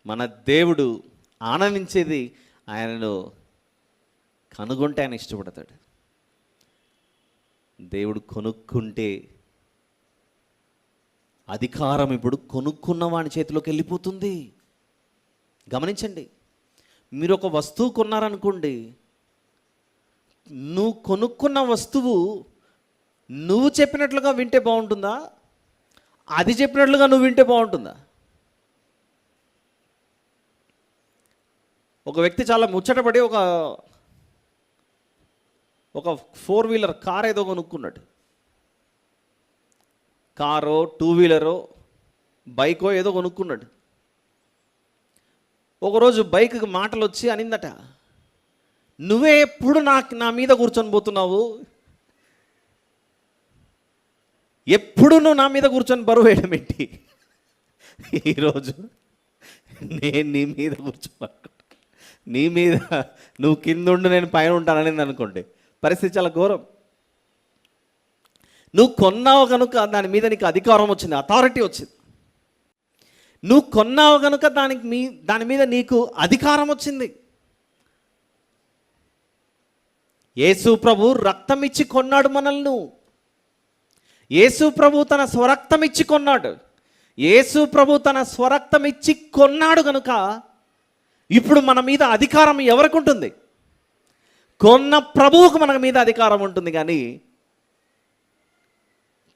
మన దేవుడు ఆనందించేది ఆయనను కనుగొంటే ఆయన ఇష్టపడతాడు. దేవుడు కొనుక్కుంటే అధికారం ఇప్పుడు కొనుక్కున్న వాని చేతిలోకి వెళ్ళిపోతుంది. గమనించండి, మీరు ఒక వస్తువు కొన్నారనుకోండి, నువ్వు కొనుక్కున్న వస్తువు నువ్వు చెప్పినట్లుగా వింటే బాగుంటుందా, అది చెప్పినట్లుగా నువ్వు వింటే బాగుంటుందా? ఒక వ్యక్తి చాలా ముచ్చటపడి ఒక 4-వీలర్ కార్ ఏదో కొనుక్కున్నాడు. కారో 2-వీలరో బైకో ఏదో కొనుక్కున్నాడు. ఒకరోజు బైక్కి మాటలు వచ్చి అనిందట, నువ్వే ఎప్పుడు నా మీద కూర్చొని పోతున్నావు, ఎప్పుడు నువ్వు నా మీద కూర్చొని బరువు వేయడం ఏంటి, ఈరోజు నేను నీ మీద నీ మీద నువ్వు కింద ఉండి నేను పైన ఉంటానని అనుకోండి, పరిస్థితి చాలా ఘోరం. నువ్వు కొన్నావు కనుక దాని మీద నీకు అధికారం వచ్చింది, అథారిటీ వచ్చింది. నువ్వు కొన్నావు కనుక దాని మీద నీకు అధికారం వచ్చింది. యేసు ప్రభు రక్తం ఇచ్చి కొన్నాడు మనల్ని. యేసు ప్రభు తన స్వరక్తం ఇచ్చి కొన్నాడు. యేసు ప్రభు తన స్వరక్తం ఇచ్చి కొన్నాడు కనుక ఇప్పుడు మన మీద అధికారం ఎవరికి ఉంటుంది? కొన్న ప్రభువుకు మన మీద అధికారం ఉంటుంది. కానీ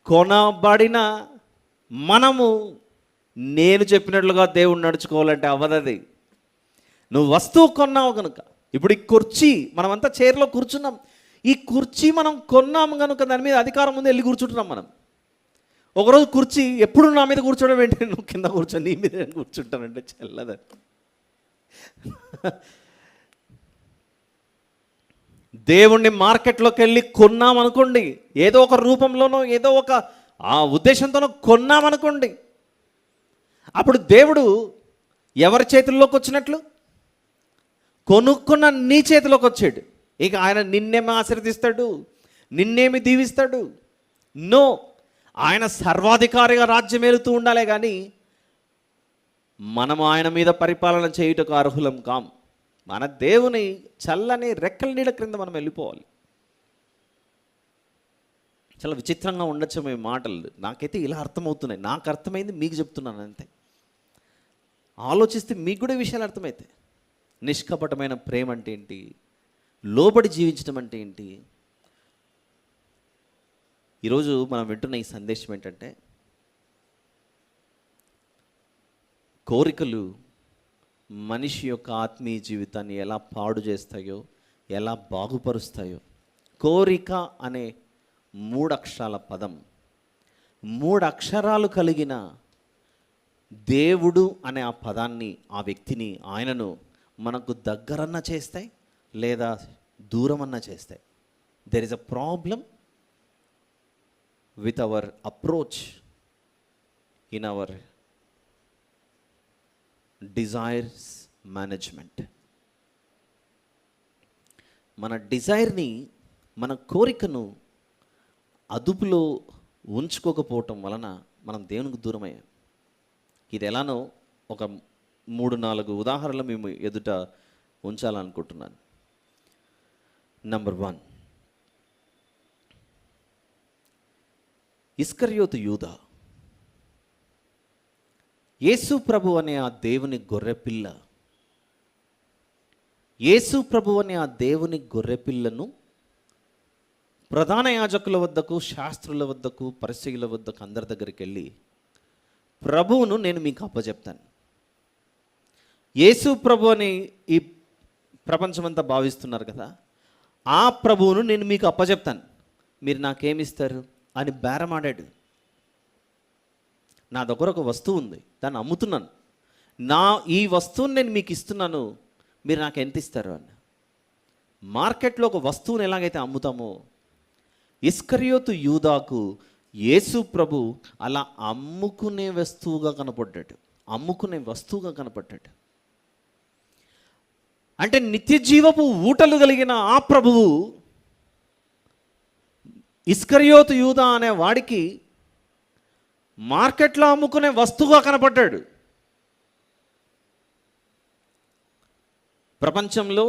కొనబడిన మనము నేను చెప్పినట్లుగా దేవుడు నడుచుకోవాలంటే అవ్వదది. నువ్వు వస్తువు కొన్నావు కనుక, ఇప్పుడు ఈ కుర్చీ మనమంతా చైర్లో కూర్చున్నాం, ఈ కుర్చీ మనం కొన్నాము కనుక దాని మీద అధికారం ముందు వెళ్ళి కూర్చుంటున్నాం. మనం ఒకరోజు కుర్చీ ఎప్పుడు నా మీద కూర్చోవడం ఏంటి, నువ్వు కింద కూర్చొని నీ మీద కూర్చుంటానంటే చెల్లదని. దేవుణ్ణి మార్కెట్లోకి వెళ్ళి కొన్నామనుకోండి, ఏదో ఒక రూపంలోనో ఏదో ఒక ఉద్దేశంతోనో కొన్నామనుకోండి, అప్పుడు దేవుడు ఎవరి చేతుల్లోకి వచ్చినట్లు? కొనుక్కున్న నీ చేతిలోకి వచ్చాడు. ఇక ఆయన నిన్నేమి ఆశీర్వదిస్తాడు, నిన్నేమి దీవిస్తాడు? నో, ఆయన సర్వాధికారిగా రాజ్యం ఏలుతూ ఉండాలే కానీ మనం ఆయన మీద పరిపాలన చేయుటకు అర్హులం కాం. మన దేవుని చల్లని రెక్కల నీడ క్రింద మనం వెళ్ళిపోవాలి. చాలా విచిత్రంగా ఉండొచ్చు మీ మాటలు, నాకైతే ఇలా అర్థమవుతున్నాయి. నాకు అర్థమైంది మీకు చెప్తున్నాను అంతే. ఆలోచిస్తే మీకు కూడా ఈ విషయాలు అర్థమవుతాయి. నిష్కపటమైన ప్రేమ అంటే ఏంటి, లోబడి జీవించడం అంటే ఏంటి. ఈరోజు మనం వింటున్న ఈ సందేశం ఏంటంటే, కోరికలు మనిషి యొక్క ఆత్మీయ జీవితాన్ని ఎలా పాడు చేస్తాయో, ఎలా బాగుపరుస్తాయో. కోరిక అనే 3 అక్షరాల పదం, 3 అక్షరాలు కలిగిన దేవుడు అనే ఆ పదాన్ని, ఆ వ్యక్తిని, ఆయనను మనకు దగ్గరన్నా చేస్తాయి లేదా దూరమన్నా చేస్తాయి. There is a problem with our approach in our desires management. మన డిజైర్ని, మన కోరికను అదుపులో ఉంచుకోకపోవటం వలన మనం దేవునికి దూరమయ్యాం. ఇది ఎలానో ఒక 3-4 ఉదాహరణలు మేము ఎదుట ఉంచాలనుకుంటున్నాను. నంబర్ 1, ఇస్కరియోతు యూదా. యేసు ప్రభు అనే ఆ దేవుని గొర్రెపిల్ల, యేసు ప్రభు అనే ఆ దేవుని గొర్రెపిల్లను ప్రధాన యాజకుల వద్దకు, శాస్త్రుల వద్దకు, పరిసయ్యుల వద్దకు, అందరి దగ్గరికి వెళ్ళి, ప్రభువును నేను మీకు అప్పచెప్తాను. యేసు ప్రభు అని ఈ ప్రపంచమంతా భావిస్తున్నారు కదా, ఆ ప్రభువును నేను మీకు అప్పచెప్తాను, మీరు నాకేమిస్తారు అని బేరమాడాడు. నా దగ్గర ఒక వస్తువు ఉంది, దాన్ని అమ్ముతున్నాను, ఈ వస్తువుని నేను మీకు ఇస్తున్నాను, మీరు నాకు ఎంత ఇస్తారు అని. మార్కెట్లో ఒక వస్తువుని ఎలాగైతే అమ్ముతామో, ఇస్కరియోతు యూదాకు యేసు ప్రభు అలా అమ్ముకునే వస్తువుగా కనపడ్డాడు. అంటే నిత్య జీవపు ఊటలు కలిగిన ఆ ప్రభువు ఇస్కరియోతు యూదా అనే వాడికి మార్కెట్లో అమ్ముకునే వస్తువుగా కనపడ్డాడు. ప్రపంచంలో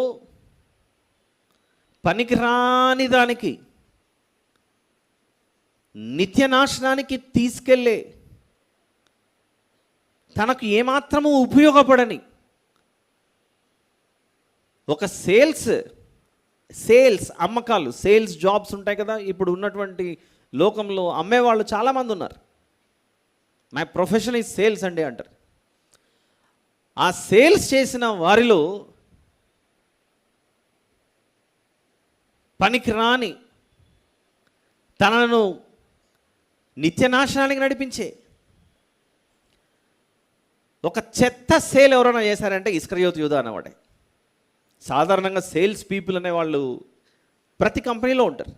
పనికిరాని దానికి, నిత్యనాశనానికి తీసుకెళ్ళే, తనకు ఏమాత్రము ఉపయోగపడని ఒక సేల్స్ అమ్మకాలు, సేల్స్ జాబ్స్ ఉంటాయి కదా. ఇప్పుడు ఉన్నటువంటి లోకంలో అమ్మేవాళ్ళు చాలామంది ఉన్నారు. మై ప్రొఫెషన్ ఈజ్ సేల్స్ అండి అంటారు. ఆ సేల్స్ చేసిన వారిలో పనికిరాని, తనను నిత్యనాశనానికి నడిపించే ఒక చెత్త సేల్ ఎవరైనా చేశారంటే ఇస్కరియోతు యూదా అనేవాడే. సాధారణంగా సేల్స్ పీపుల్ అనేవాళ్ళు ప్రతి కంపెనీలో ఉంటారు.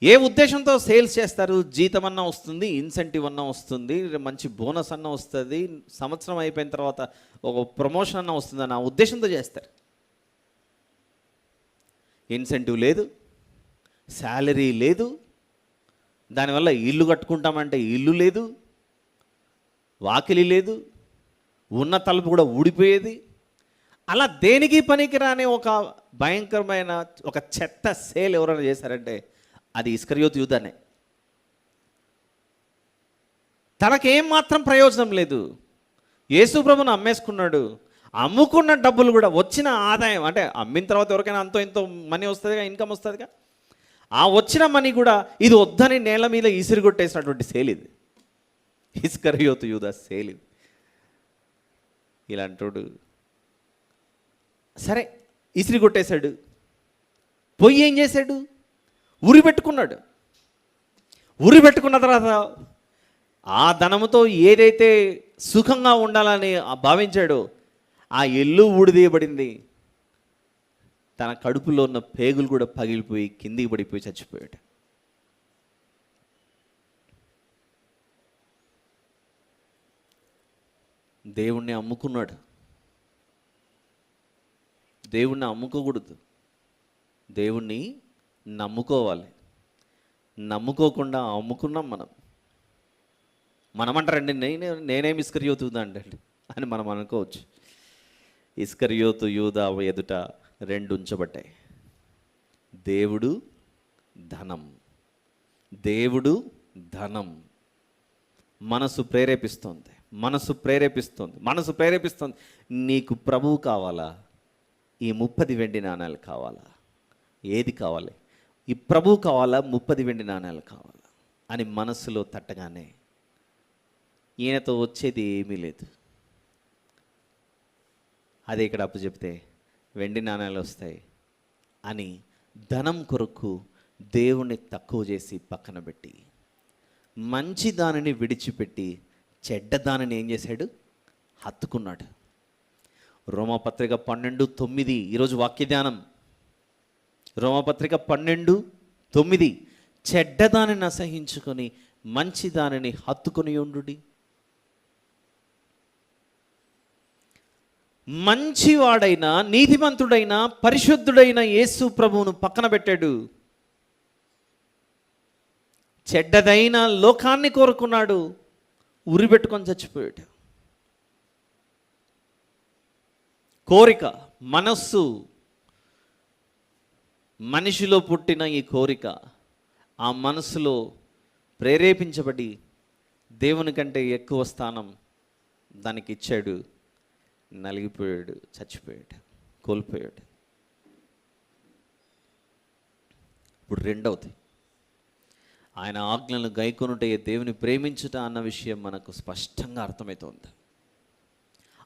ఏ ఉద్దేశంతో సేల్స్ చేస్తారు? జీతం అన్నా వస్తుంది, ఇన్సెంటివ్ అన్నా వస్తుంది, మంచి బోనస్ అన్నా వస్తుంది, సంవత్సరం అయిపోయిన తర్వాత ఒక ప్రమోషన్ అన్నా వస్తుంది అన్న ఉద్దేశంతో చేస్తారు. ఇన్సెంటివ్ లేదు, శాలరీ లేదు, దానివల్ల ఇల్లు కట్టుకుంటామంటే ఇల్లు లేదు, వాకిలి లేదు, ఉన్న తలుపు కూడా ఊడిపోయేది. అలా దేనికి పనికిరాని ఒక భయంకరమైన ఒక చెత్త సేల్ ఎవరైనా చేశారంటే అది ఇస్కరియోతు యూదానే. తనకేం మాత్రం ప్రయోజనం లేదు. యేసు ప్రభువును అమ్మేసుకున్నాడు. అమ్ముకున్న డబ్బులు కూడా వచ్చిన ఆదాయం, అంటే అమ్మిన తర్వాత ఎవరికైనా అంతో ఇంతో మనీ వస్తుందిగా, ఇన్కమ్ వస్తుందిగా, ఆ వచ్చిన మనీ కూడా ఇది వద్దని నేల మీద ఇసిరిగొట్టేసినటువంటి సేల్ ఇది. ఇస్కరియోతు యూదా సేల్ ఇది. ఇలాంటోడు సరే ఇసిరి కొట్టేశాడు. పోయి ఏం చేశాడు? ఉరి పెట్టుకున్నాడు. ఉరి పెట్టుకున్న తర్వాత ఆ ధనముతో ఏదైతే సుఖంగా ఉండాలని భావించాడో ఆ ఇల్లు ఊడిదీయబడింది. తన కడుపులో ఉన్న పేగులు కూడా పగిలిపోయి కిందికి పడిపోయి చచ్చిపోయాడు. దేవుణ్ణి అమ్ముకున్నాడు. దేవుణ్ణి అమ్ముకోకూడదు, దేవుణ్ణి నమ్ముకోవాలి. నమ్ముకోకుండా అమ్ముకున్నాం మనం అంటారండి, నేనేమి ఇస్కరియోతు యూదా అంటే అని మనం అనుకోవచ్చు. ఇస్కరియోతు యూదా ఎదుట రెండు ఉంచబడ్డాయి: దేవుడు, ధనం. దేవుడు, ధనం. మనసు ప్రేరేపిస్తుంది. నీకు ప్రభువు కావాలా? ఈ 30 వెండి నాణాలు కావాలా? ఏది కావాలి? ఈ ప్రభువు కావాలా? 30 వెండి నాణాలు కావాలా అని మనసులో తట్టగానే ఈయనతో వచ్చేది ఏమీ లేదు. అదే ఇక్కడ అప్పు చెప్తే వెండి నాణాలు వస్తాయి అని ధనం కొరకు దేవుణ్ణి తక్కువ చేసి పక్కన పెట్టి, మంచి దానిని విడిచిపెట్టి చెడ్డ దానిని ఏం చేశాడు? హత్తుకున్నాడు. రోమపత్రిక 12:9 ఈరోజు వాక్య ధ్యానం. రోమపత్రిక 12:9 చెడ్డదానిని అసహించుకొని మంచి దానిని హత్తుకొని ఉండుడి. మంచివాడైన, నీతిమంతుడైన, పరిశుద్ధుడైన యేసు ప్రభువును పక్కన పెట్టాడు. చెడ్డదైన లోకాన్ని కోరుకున్నాడు. ఉరి పెట్టుకొని చచ్చిపోయాడు. కోరిక, మనస్సు, మనిషిలో పుట్టిన ఈ కోరిక ఆ మనసులో ప్రేరేపించబడి దేవుని కంటే ఎక్కువ స్థానం దానికి ఇచ్చాడు. నలిగిపోయాడు, చచ్చిపోయాడు, కోల్పోయాడు. ఇప్పుడు రెండవది, ఆయన ఆజ్ఞలను గైకొనుటే దేవుని ప్రేమించుట అన్న విషయం మనకు స్పష్టంగా అర్థమవుతోంది.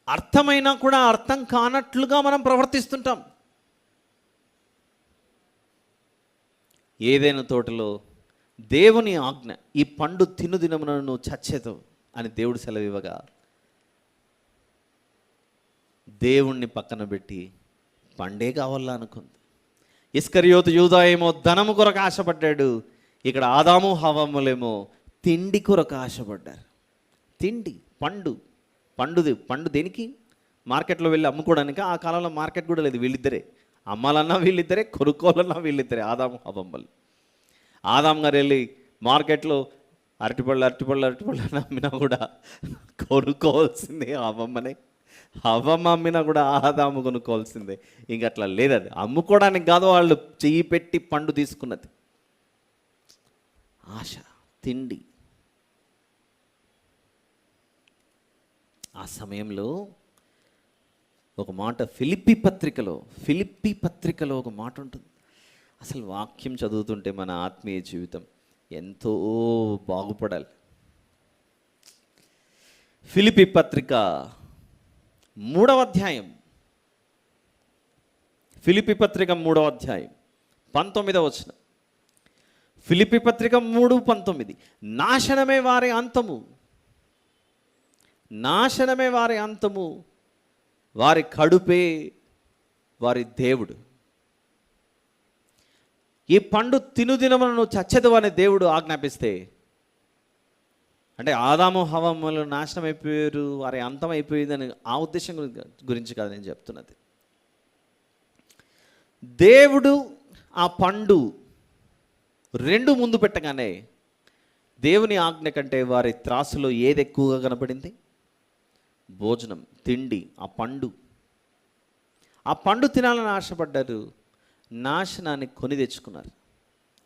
అర్థమైనా కూడా అర్థం కానట్లుగా మనం ప్రవర్తిస్తుంటాం. ఏదైనా తోటలో దేవుని ఆజ్ఞ, ఈ పండు తిను దినమున నువ్వు చచ్చేదు అని దేవుడు సెలవివ్వగా దేవుణ్ణి పక్కన పెట్టి పండే కావాలా అనుకుంది. ఇస్కరియోతు యూదా ఏమో ధనము కొరకు ఆశపడ్డాడు. ఇక్కడ ఆదాము హవ్వములేమో తిండి కొరకు ఆశపడ్డారు. తిండి, పండు దేనికి? మార్కెట్లో వెళ్ళి అమ్ముకోవడానికి. ఆ కాలంలో మార్కెట్ కూడా లేదు. వీళ్ళిద్దరే అమ్మాలన్నా వీళ్ళిద్దరే, కొనుక్కోవాలన్నా వీళ్ళిద్దరే, ఆదాము హవ్వమ్మలు. ఆదాం గారు వెళ్ళి మార్కెట్లో అరటిపళ్ళు అమ్మినా కూడా కొనుక్కోవాల్సిందే హవ్వమ్మనే. హవ్వమ్మ అమ్మినా కూడా ఆదాము కొనుక్కోవాల్సిందే. ఇంక అట్లా లేదు, అది అమ్ముకోవడానికి కాదు వాళ్ళు చెయ్యి పెట్టి పండు తీసుకున్నది. ఆశ, తిండి. ఆ సమయంలో ఒక మాట ఫిలిప్పీ పత్రికలో ఒక మాట ఉంటుంది. అసలు వాక్యం చదువుతుంటే మన ఆత్మీయ జీవితం ఎంతో బాగుపడాలి. ఫిలిప్పీ పత్రిక 3వ అధ్యాయం, ఫిలిప్పీ పత్రిక 3వ అధ్యాయం 19వ వచనం. ఫిలిప్పీ పత్రిక 3:19. నాశనమే వారి అంతము, నాశనమే వారి అంతము, వారి కడుపే వారి దేవుడు. ఈ పండు తినుదినములను చచ్చెదవు అని దేవుడు ఆజ్ఞాపిస్తే, అంటే ఆదాము హవ్వలు నాశనం అయిపోయారు, వారి అంతం అయిపోయిందని ఆ ఉద్దేశం గురించి కాదు నేను చెప్తున్నది. దేవుడు ఆ పండు రెండు ముందు పెట్టగానే దేవుని ఆజ్ఞ కంటే వారి త్రాసులో ఏది ఎక్కువగా కనపడింది? భోజనం, తిండి, ఆ పండు. ఆ పండు తినాలని ఆశపడ్డారు, నాశనాన్ని కొని తెచ్చుకున్నారు.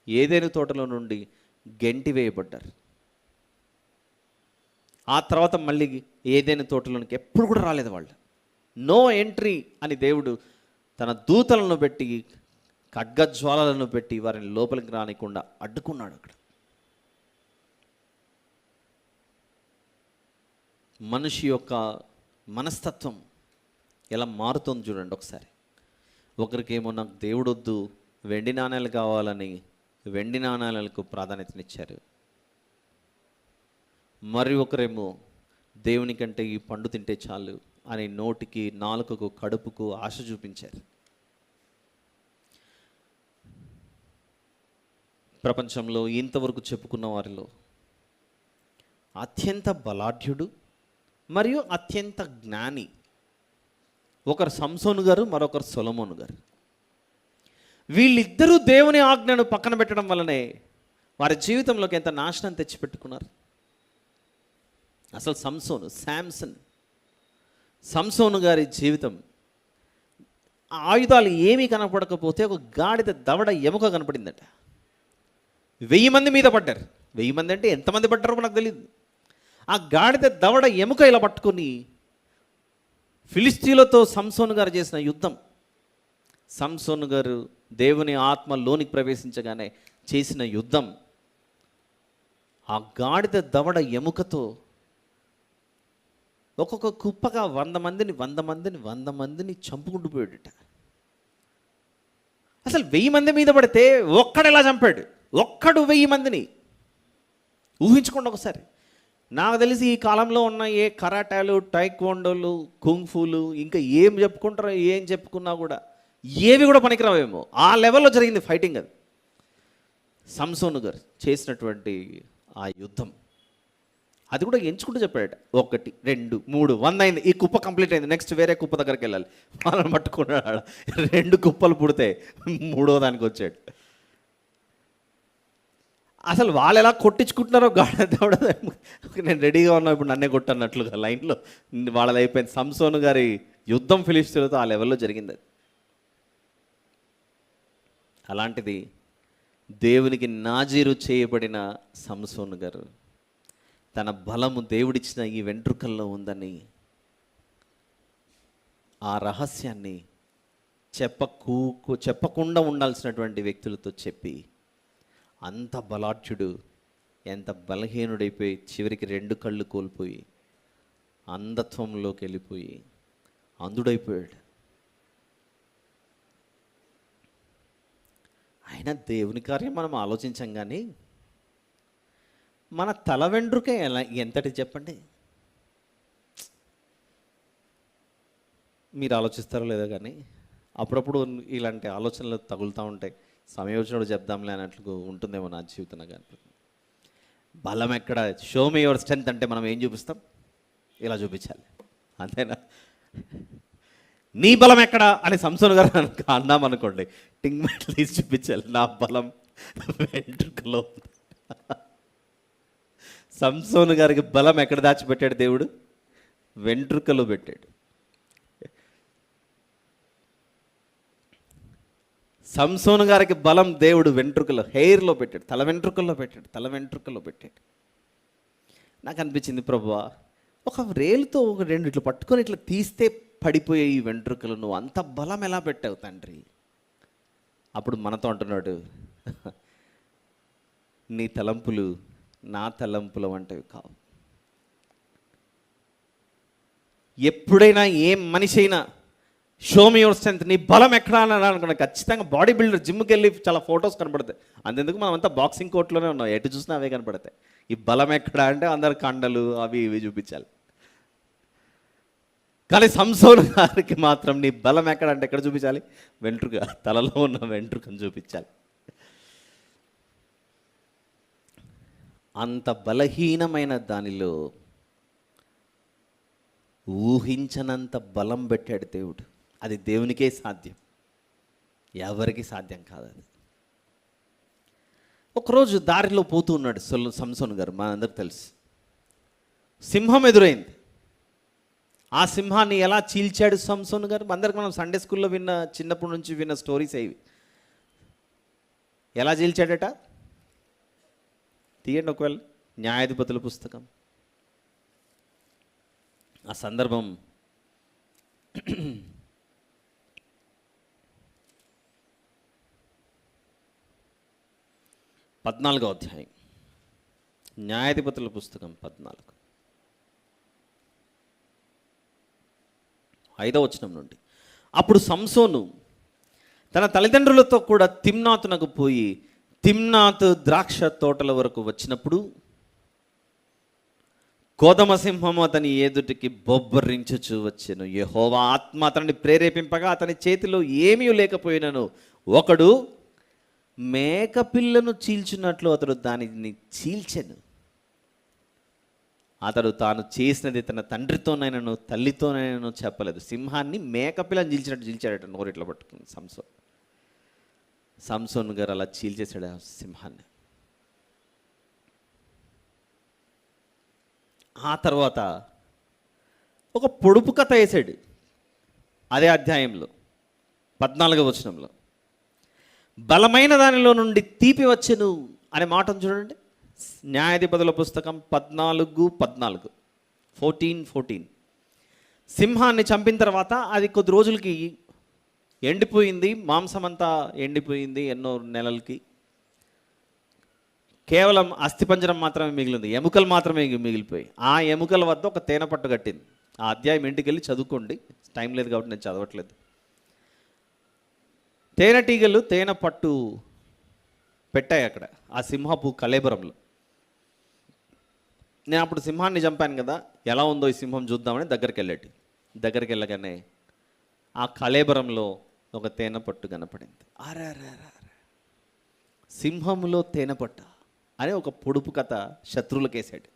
ఏదైనా తోటలో నుండి గెంటి వేయబడ్డారు. ఆ తర్వాత మళ్ళీ ఏదైనా తోటలోనికి ఎప్పుడు కూడా రాలేదు వాళ్ళు. నో ఎంట్రీ అని దేవుడు తన దూతలను పెట్టి, ఖడ్గజ్వాలలను పెట్టి వారిని లోపలికి రానికుండా అడ్డుకున్నాడు. అక్కడ మనిషి యొక్క మనస్తత్వం ఎలా మారుతుంది చూడండి ఒకసారి. ఒకరికేమో నాకు దేవుడు వద్దు, వెండి నాణ్యాలు కావాలని వెండి నాణ్యాలకు ప్రాధాన్యతనిచ్చారు. మరి ఒకరేమో దేవుని కంటే ఈ పండు తింటే చాలు అని నోటికి, నాలుకకు, కడుపుకు ఆశ చూపించారు. ప్రపంచంలో ఇంతవరకు చెప్పుకున్న వారిలో అత్యంత బలాఢ్యుడు మరియు అత్యంత జ్ఞాని ఒకరు సంసోను గారు, మరొకరు సొలొమోను గారు. వీళ్ళిద్దరూ దేవుని ఆజ్ఞను పక్కన పెట్టడం వల్లనే వారి జీవితంలోకి ఎంత నాశనం తెచ్చిపెట్టుకున్నారు. అసలు సంసోను గారి జీవితం, ఆయుధాలు ఏమీ కనపడకపోతే ఒక గాడిద దవడ ఎముక కనపడిందట. 1000 మంది మీద పడ్డారు. 1000 మంది అంటే ఎంతమంది పడ్డారో నాకు తెలియదు. ఆ గాడిద దవడ ఎముక ఇలా పట్టుకొని ఫిలిస్తీన్లతో సంసోను గారు చేసిన యుద్ధం, సంసోను గారు దేవుని ఆత్మ లోనికి ప్రవేశించగానే చేసిన యుద్ధం, ఆ గాడిద దవడ ఎముకతో ఒక్కొక్క కుప్పగా 100 మందిని చంపుకుంటూ పోయాడట. అసలు 1000 మంది మీద పడితే ఒక్కడు ఎలా చంపాడు? ఒక్కడు 1000 మందిని. ఊహించుకోండి ఒకసారి. నాకు తెలిసి ఈ కాలంలో ఉన్న ఏ కరాటాలు, టైక్వాండోలు, కుంగ్ఫూలు, ఇంకా ఏం చెప్పుకుంటారో, ఏం చెప్పుకున్నా కూడా ఏవి కూడా పనికిరావేమో. ఆ లెవెల్లో జరిగింది ఫైటింగ్. అది సంసోను గారు చేసినటువంటి ఆ యుద్ధం. అది కూడా ఎంచుకుంటూ చెప్పాడట. 1, 2, 3, 100 అయింది. ఈ కుప్ప కంప్లీట్ అయింది. నెక్స్ట్ వేరే కుప్ప దగ్గరికి వెళ్ళాలి. వాళ్ళని పట్టుకున్నాడు. 2 కుప్పలు పుడితే 3వ దానికి వచ్చాడు. అసలు వాళ్ళు ఎలా కొట్టించుకుంటున్నారో గాడిద, నేను రెడీగా ఉన్నా ఇప్పుడు నన్నే కొట్టన్నట్లుగా లైన్లో వాళ్ళది అయిపోయింది. సంసోను గారి యుద్ధం ఫిలిస్తీన్లతో ఆ లెవెల్లో జరిగింది. అది అలాంటిది దేవునికి నాజీరు చేయబడిన సంసోను గారు తన బలము దేవుడిచ్చిన ఈ వెంట్రుకల్లో ఉందని ఆ రహస్యాన్ని చెప్పకుండా ఉండాల్సినటువంటి వ్యక్తులతో చెప్పి, అంత బలాఢ్యుడు ఎంత బలహీనుడైపోయి చివరికి 2 కళ్ళు కోల్పోయి అంధత్వంలోకి వెళ్ళిపోయి అంధుడైపోయాడు. అయినా దేవుని కార్యం మనం ఆలోచించాం, కానీ మన తల వెంట్రుకే ఎంతటి చెప్పండి. మీరు ఆలోచిస్తారో లేదో కానీ అప్పుడప్పుడు ఇలాంటి ఆలోచనలు తగులుతూ ఉంటాయి. సమయం వచ్చినప్పుడు చెప్దాంలే అన్నట్లు ఉంటుందేమో నా జీవితంలో. కానీ బలం ఎక్కడ? షో మీ యువర్ స్ట్రెంత్ అంటే మనం ఏం చూపిస్తాం? ఇలా చూపించాలి, అంతేనా? నీ బలం ఎక్కడ అని సంసోను గారు అన్నాం అనుకోండి, టింగ్ మ్యాట్ తీసి చూపించాలి. నా బలం వెంట్రుకలో. సంసోను గారికి బలం ఎక్కడ దాచిపెట్టాడు దేవుడు? వెంట్రుకలో పెట్టాడు. సంసోను గారికి బలం దేవుడు వెంట్రుకలో, హెయిర్లో పెట్టాడు, తల వెంట్రుకల్లో పెట్టాడు. నాకు అనిపించింది, ప్రభువా, ఒక రేలుతో ఒక రెండు ఇట్లా పట్టుకొని ఇట్లా తీస్తే పడిపోయే ఈ వెంట్రుకలు నువ్వు అంత బలం ఎలా పెట్టావు తండ్రి? అప్పుడు మనతో అంటున్నాడు, నీ తలంపులు నా తలంపుల వంటివి కావు. ఎప్పుడైనా ఏ మనిషి అయినా షో మీ యువర్ స్ట్రెంత్, నీ బలం ఎక్కడ అని అనుకున్నా, ఖచ్చితంగా బాడీ బిల్డర్ జిమ్కి వెళ్ళి చాలా ఫొటోస్ కనపడతాయి. అంతెందుకు మనం అంతా బాక్సింగ్ కోర్టులోనే ఉన్నాం, ఎటు చూసినా అవే కనపడతాయి. ఈ బలం ఎక్కడ అంటే అందరు కండలు అవి ఇవి చూపించాలి. కానీ సంసోను గారికి మాత్రం నీ బలం ఎక్కడ అంటే ఎక్కడ చూపించాలి? వెంట్రుక, తలలో ఉన్న వెంట్రుకను చూపించాలి. అంత బలహీనమైన దానిలో ఊహించనంత బలం పెట్టాడు దేవుడు. అది దేవునికే సాధ్యం, ఎవరికి సాధ్యం కాదు అది. ఒకరోజు దారిలో పోతూ ఉన్నాడు సంసోను గారు, మనందరికి తెలుసు. సింహం ఎదురైంది. ఆ సింహాన్ని ఎలా చీల్చాడు సంసోను గారు? అందరికి మనం సండే స్కూల్లో విన్న, చిన్నప్పటి నుంచి విన్న స్టోరీస్ అవి. ఎలా చీల్చాడట? తీయండి ఒకవేళ న్యాయాధిపతుల పుస్తకం. ఆ సందర్భం 14వ అధ్యాయం, న్యాయాధిపతుల పుస్తకం 14, 5వ వచనం నుండి. అప్పుడు సంసోను తన తల్లిదండ్రులతో కూడా తిమ్నాతునకు పోయి తిమ్నాతు ద్రాక్ష తోటల వరకు వచ్చినప్పుడు కోదమ సింహము అతని ఎదుటికి బొబ్బరించుచు వచ్చెను. యెహోవా ఆత్మ అతనిని ప్రేరేపింపగా అతని చేతిలో ఏమీ లేకపోయినను ఒకడు మేకపిల్లను చీల్చినట్లు అతడు దానిని చీల్చెను. అతడు తాను చేసినది తన తండ్రితోనైనాను తల్లితోనైనాను చెప్పలేదు. సింహాన్ని మేకపిల్లని చీల్చినట్టు చీల్చాడట, నోరిట్లా పట్టుకుంది సంసోన్ గారు అలా చీల్చేశాడు ఆ సింహాన్ని. ఆ తర్వాత ఒక పొడుపు కథ వేసాడు అదే అధ్యాయంలో 14వ వచనంలో. బలమైన దానిలో నుండి తీపి వచ్చెను అనే మాటను చూడండి. న్యాయాధిపతుల పుస్తకం 14:14 సింహాన్ని చంపిన తర్వాత అది కొద్ది రోజులకి ఎండిపోయింది, మాంసం అంతా ఎండిపోయింది. ఎన్నో నెలలకి కేవలం అస్థిపంజరం మాత్రమే మిగిలింది, ఎముకలు మాత్రమే మిగిలిపోయి. ఆ ఎముకల వద్ద ఒక తేనె పట్టు కట్టింది. ఆ అధ్యాయం ఇంటికి వెళ్ళి చదువుకోండి, టైం లేదు కాబట్టి నేను చదవట్లేదు. తేనెటీగలు తేనె పట్టు పెట్టాయి అక్కడ ఆ సింహపు కళేబరంలో. నేను అప్పుడు సింహాన్ని చంపాను కదా, ఎలా ఉందో ఈ సింహం చూద్దామని దగ్గరికి వెళ్ళగానే ఆ కళేబరంలో ఒక తేనె పట్టు కనపడింది. సింహంలో తేనె పట్ట అని ఒక పొడుపు కథ శత్రువులకు వేసాడు.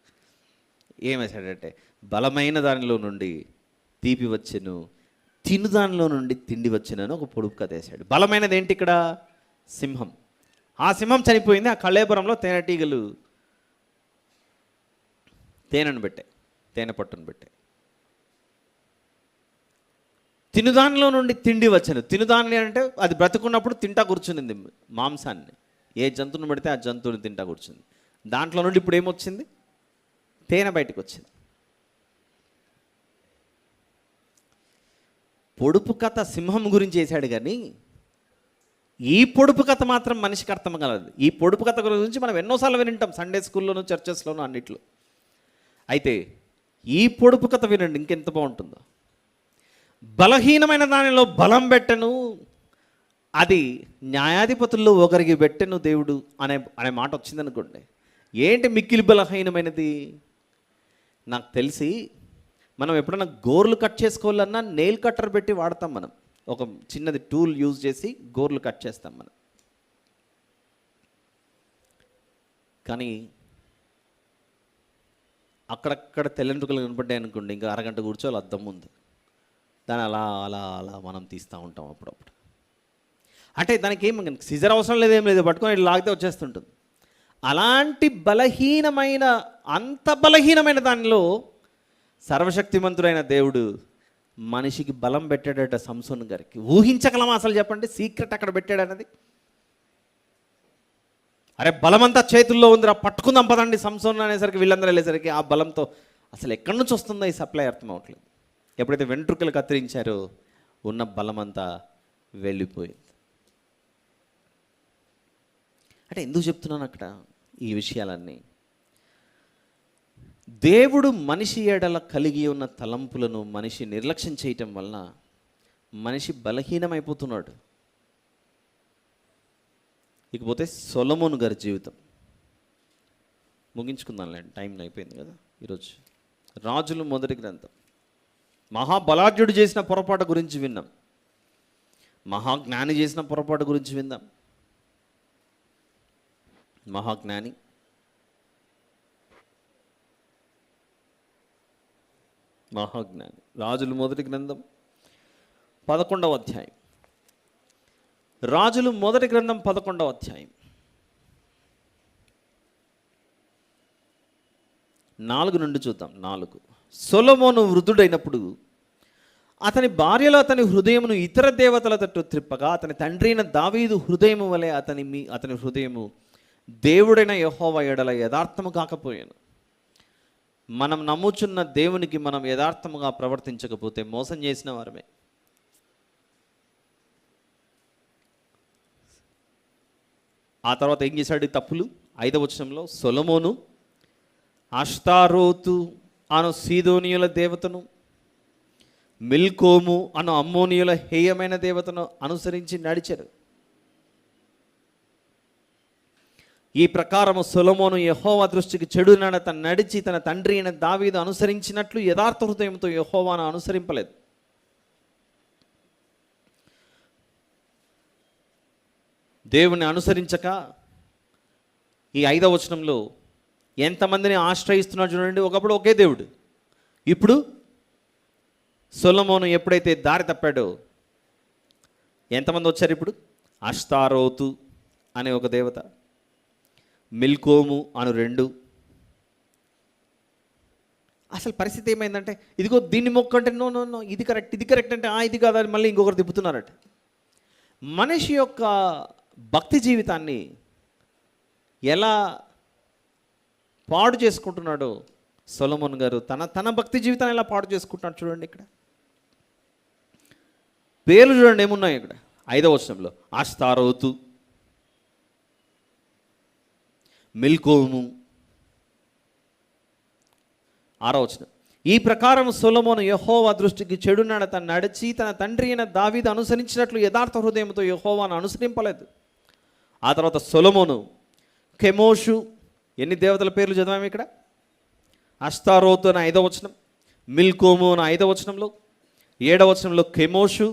ఏమేసాడంటే, బలమైన దానిలో నుండి తీపి వచ్చెను, తిను దానిలో నుండి తిండి వచ్చెను అని ఒక పొడుపు కథ వేసాడు. బలమైనది ఏంటి ఇక్కడ? సింహం. ఆ సింహం చనిపోయింది. ఆ కళేబరంలో తేనెటీగలు తేనె పట్టును పెట్టాయి. తినుదానిలో నుండి తిండి వచ్చాను. తినుదాని అంటే అది బ్రతుకున్నప్పుడు తింటా కూర్చునింది మాంసాన్ని. ఏ జంతువుని పెడితే ఆ జంతువుని తింటా కూర్చుంది. దాంట్లో నుండి ఇప్పుడు ఏమొచ్చింది? తేనె బయటకు వచ్చింది. పొడుపు కథ సింహం గురించి వేశాడు, కానీ ఈ పొడుపు కథ మాత్రం మనిషికి అర్థం కలదు. ఈ పొడుపు కథ గురించి మనం ఎన్నోసార్లు వినింటాం, సండే స్కూల్లోనూ చర్చెస్లోనూ అన్నిట్లో. అయితే ఈ పొడుపు కథ వినండి, ఇంకెంత బాగుంటుందో. బలహీనమైన దానిలో బలం పెట్టను, అది న్యాయాధిపతుల్లో ఒకరికి పెట్టెను దేవుడు అనే మాట వచ్చిందనుకోండి. ఏంటి మిక్కిలి బలహీనమైనది? నాకు తెలిసి మనం ఎప్పుడైనా గోర్లు కట్ చేసుకోవాలన్నా నెయిల్ కట్టర్ పెట్టి వాడతాం. మనం ఒక చిన్నది టూల్ యూజ్ చేసి గోర్లు కట్ చేస్తాం మనం. కానీ అక్కడక్కడ తెల్లెంట్రుకలు కనపడ్డాయి అనుకోండి, ఇంకా అరగంట కూర్చోవాలి అద్దం ముందు. దాన్ని అలా అలా అలా మనం తీస్తూ ఉంటాం అప్పుడప్పుడు. అంటే దానికి ఏం సిజర్ అవసరం లేదు, ఏం లేదు, పట్టుకొని లాగితే వచ్చేస్తుంటుంది. అలాంటి అంత బలహీనమైన దానిలో సర్వశక్తిమంతుడైన దేవుడు మనిషికి బలం పెట్టాడట సంసోన్ గారికి. ఊహించగలమా అసలు చెప్పండి సీక్రెట్ అక్కడ పెట్టాడు అన్నది? అరే బలమంతా చేతుల్లో ఉందిరా, పట్టుకుందాం పదండి సంసోన్ అనేసరికి వీళ్ళందరూ వెళ్ళేసరికి ఆ బలంతో అసలు ఎక్కడి నుంచి వస్తుందో ఈ సప్లై అర్థం అవ్వట్లేదు. ఎప్పుడైతే వెంట్రుకలు కత్తిరించారో ఉన్న బలమంతా వెళ్ళిపోయింది. అంటే ఎందుకు చెప్తున్నాను అక్కడ ఈ విషయాలన్నీ? దేవుడు మనిషి ఎడల కలిగి ఉన్న తలంపులను మనిషి నిర్లక్ష్యం చేయటం వలన మనిషి బలహీనమైపోతున్నాడు. ఇకపోతే సొలొమోను గారి జీవితం ముగించుకుందాంలేండి, టైం అయిపోయింది కదా ఈరోజు. రాజులు మొదటి గ్రంథం. మహాబలాఢ్యుడు చేసిన పొరపాటు గురించి విన్నాం, మహాజ్ఞాని చేసిన పొరపాటు గురించి విందాం. మహాజ్ఞాని రాజులు మొదటి గ్రంథం 11వ అధ్యాయం. రాజులు మొదటి గ్రంథం 11వ అధ్యాయం 4 నుండి చూద్దాం. 4 సొలొమోను వృద్ధుడైనప్పుడు అతని భార్యలో అతని హృదయమును ఇతర దేవతల తట్టు త్రిప్పగా అతని తండ్రి అయిన దావీదు హృదయము వలె అతని హృదయము దేవుడైన యెహోవా ఎడల యథార్థము కాకపోయాను. మనం నమ్ముచున్న దేవునికి మనం యథార్థముగా ప్రవర్తించకపోతే మోసం చేసిన వారమే. ఆ తర్వాత ఏం చేశాడు తప్పులు? 5వ వచనంలో సొలొమోను అష్తారోతు అను సీదోనియుల దేవతను, మిల్కోము అను అమ్మోనియుల హేయమైన దేవతను అనుసరించి నడిచారు. ఈ ప్రకారము సొలొమోను యెహోవా దృష్టికి చెడు నడత నడిచి తన తండ్రి అయిన దావీదు అనుసరించినట్లు యథార్థ హృదయంతో యెహోవాను అనుసరింపలేదు. దేవుని అనుసరించక ఈ 5వ వచనంలో ఎంతమందిని ఆశ్రయిస్తున్నాడు చూడండి. ఒకప్పుడు ఒకే దేవుడు, ఇప్పుడు సొలొమోను ఎప్పుడైతే దారి తప్పాడో ఎంతమంది వచ్చారు ఇప్పుడు? అష్తారోతు అనే ఒక దేవత, మిల్కోము అను 2. అసలు పరిస్థితి ఏమైందంటే ఇదిగో దీన్ని మొక్కంటే నో నో నో ఇది కరెక్ట్ అంటే ఇది కాదని మళ్ళీ ఇంకొకరు తిప్పుతున్నారట. మనిషి యొక్క భక్తి జీవితాన్ని ఎలా పాడు చేసుకుంటున్నాడో సొలొమోను గారు తన భక్తి జీవితాన్ని ఎలా పాడు చేసుకుంటున్నాడు చూడండి. ఇక్కడ పేర్లు చూడండి ఏమున్నాయి ఇక్కడ 5వ వచనంలో. అష్తారోతు, మిల్కోము. 6వ వచనం. ఈ ప్రకారం సొలొమోను యెహోవా దృష్టికి చెడు నడత నడిచి తన తండ్రి అయిన దావీదు అనుసరించినట్లు యథార్థ హృదయంతో యెహోవాను అనుసరింపలేదు. ఆ తర్వాత సొలొమోను కెమోషు, ఎన్ని దేవతల పేర్లు చదివాము ఇక్కడ? అష్తారోతు అని 5వ వచనం, మిల్కోము అని 5వ వచనంలో, 7వ వచనంలో కెమోషు,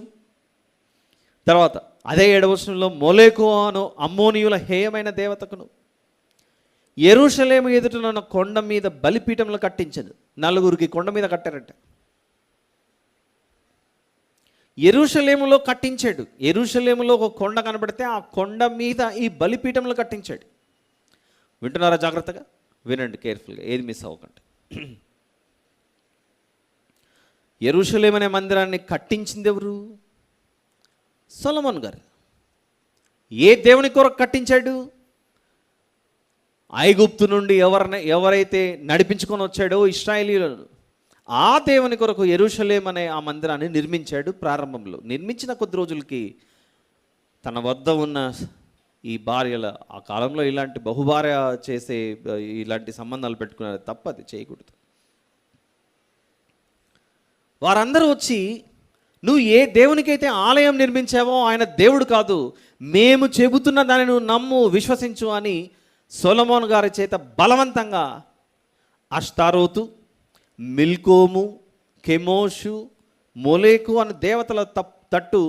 తర్వాత అదే 7వ వచనంలో మొలేకు అను అమ్మోనియుల హేయమైన దేవతకును యెరూషలేము ఎదుటనున్న కొండ మీద బలిపీఠంలో కట్టించదు. 4 కొండ మీద కట్టారట. యెరూషలేములో కట్టించాడు. యెరూషలేములో ఒక కొండ కనబడితే ఆ కొండ మీద ఈ బలిపీఠంలో కట్టించాడు. వింటున్నారా? జాగ్రత్తగా వినండి, కేర్ఫుల్గా, ఏది మిస్ అవ్వకండి. యెరూషలేము అనే మందిరాన్ని కట్టించింది ఎవరు? సొలొమోను గారు. ఏ దేవుని కొరకు కట్టించాడు? ఐగుప్తు నుండి ఎవరైతే నడిపించుకొని వచ్చాడో ఇశ్రాయేలీయులను, ఆ దేవుని కొరకు యెరూషలేము అనే ఆ మందిరాన్ని నిర్మించాడు. ప్రారంభంలో నిర్మించిన కొద్ది రోజులకి తన వద్ద ఉన్న ఈ భార్యల, ఆ కాలంలో ఇలాంటి బహుభార్య చేసే ఇలాంటి సంబంధాలు పెట్టుకున్నారు, తప్పది, చేయకూడదు. వారందరూ వచ్చి నువ్వు ఏ దేవునికైతే ఆలయం నిర్మించావో ఆయన దేవుడు కాదు, మేము చెబుతున్న దాన్ని నువ్వు నమ్ము, విశ్వసించు అని సొలొమోను గారి చేత బలవంతంగా అష్తారోతు, మిల్కోము, కెమోషు, మొలేకు అనే దేవతల తట్టు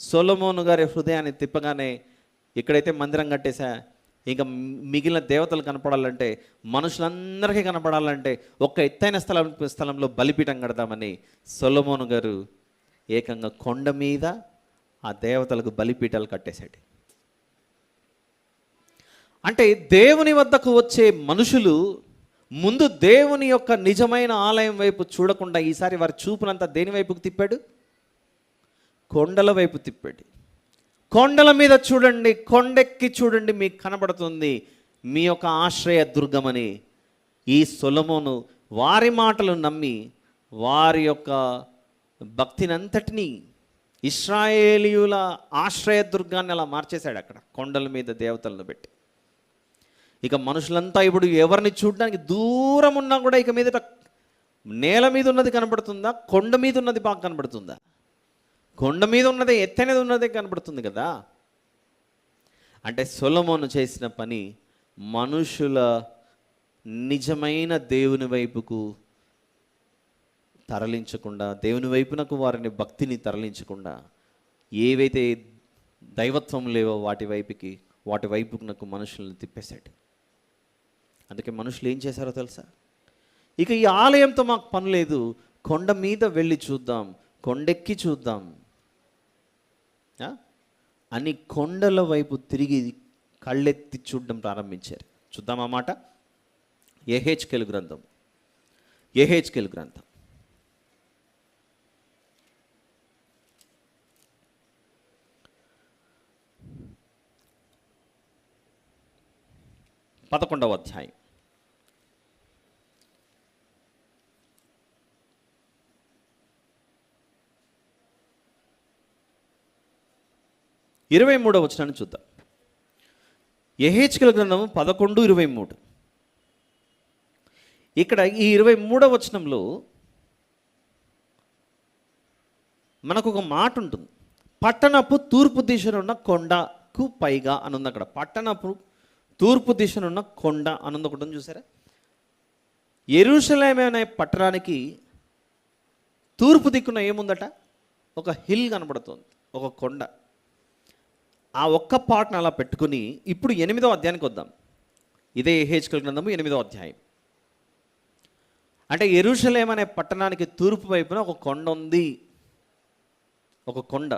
సొలొమోను గారి హృదయాన్ని తిప్పగానే ఎక్కడైతే మందిరం కట్టేసా ఇంకా మిగిలిన దేవతలు కనపడాలంటే, మనుషులందరికీ కనపడాలంటే ఒక ఎత్తైన స్థలంలో బలిపీఠం కడదామని సొలొమోను గారు ఏకంగా కొండ మీద ఆ దేవతలకు బలిపీఠాలు కట్టేశాడు. అంటే దేవుని వద్దకు వచ్చే మనుషులు ముందు దేవుని యొక్క నిజమైన ఆలయం వైపు చూడకుండా ఈసారి వారి చూపునంతా దేని వైపుకు తిప్పాడు? కొండల వైపు తిప్పాడు. కొండల మీద చూడండి, కొండెక్కి చూడండి, మీకు కనబడుతుంది మీ యొక్క ఆశ్రయ దుర్గమని. ఈ సొలొమోను వారి మాటలు నమ్మి వారి యొక్క భక్తిని అంతటినీ, ఇశ్రాయేలీయుల ఆశ్రయ దుర్గాన్ని అలా మార్చేశాడు. అక్కడ కొండల మీద దేవతలను పెట్టి ఇక మనుషులంతా ఇప్పుడు ఎవరిని చూడడానికి దూరం ఉన్నా కూడా ఇక మీదట నేల మీద ఉన్నది కనబడుతుందా, కొండ మీద ఉన్నది బాగా కనబడుతుందా? కొండ మీద ఉన్నదే, ఎత్తైనది ఉన్నదే కనబడుతుంది కదా. అంటే సొలొమోను చేసిన పని మనుషుల నిజమైన దేవుని వైపుకు తరలించకుండా, దేవుని వైపునకు వారిని భక్తిని తరలించకుండా, ఏవైతే దైవత్వం లేవో వాటి వైపునకు మనుషులను తిప్పేశాడు. అందుకే మనుషులు ఏం చేశారో తెలుసా? ఇక ఈ ఆలయంతో మాకు పని లేదు, కొండ మీద వెళ్ళి చూద్దాం, కొండెక్కి చూద్దాం అని కొండల వైపు తిరిగి కళ్ళెత్తి చూడడం ప్రారంభించారు. చూద్దాం ఆ మాట. యెహెజ్కేలు గ్రంథం 11వ అధ్యాయం 23వ వచనాన్ని చూద్దాం. యెహెజ్కేలు గ్రంథము 11:23. ఇక్కడ ఈ 23వ వచనంలో మనకు ఒక మాట ఉంటుంది. పట్టణపు తూర్పు దిశనున్న కొండకు పైగా అనుంది. అక్కడ పట్టణపు తూర్పు దిశనున్న కొండ అనుంది ఒకటి ఉంది, చూసారా? యెరూషలేము అనే పట్టణానికి తూర్పు దిక్కున ఏముందట? ఒక హిల్ కనబడుతుంది, ఒక కొండ. ఆ ఒక్క పాటను అలా పెట్టుకుని ఇప్పుడు 8వ అధ్యాయానికి వద్దాం. ఇదే యెహెజ్కేలు గ్రంథము 8వ అధ్యాయం. అంటే యెరూషలేము అనే పట్టణానికి తూర్పు వైపున ఒక కొండ ఉంది, ఒక కొండ.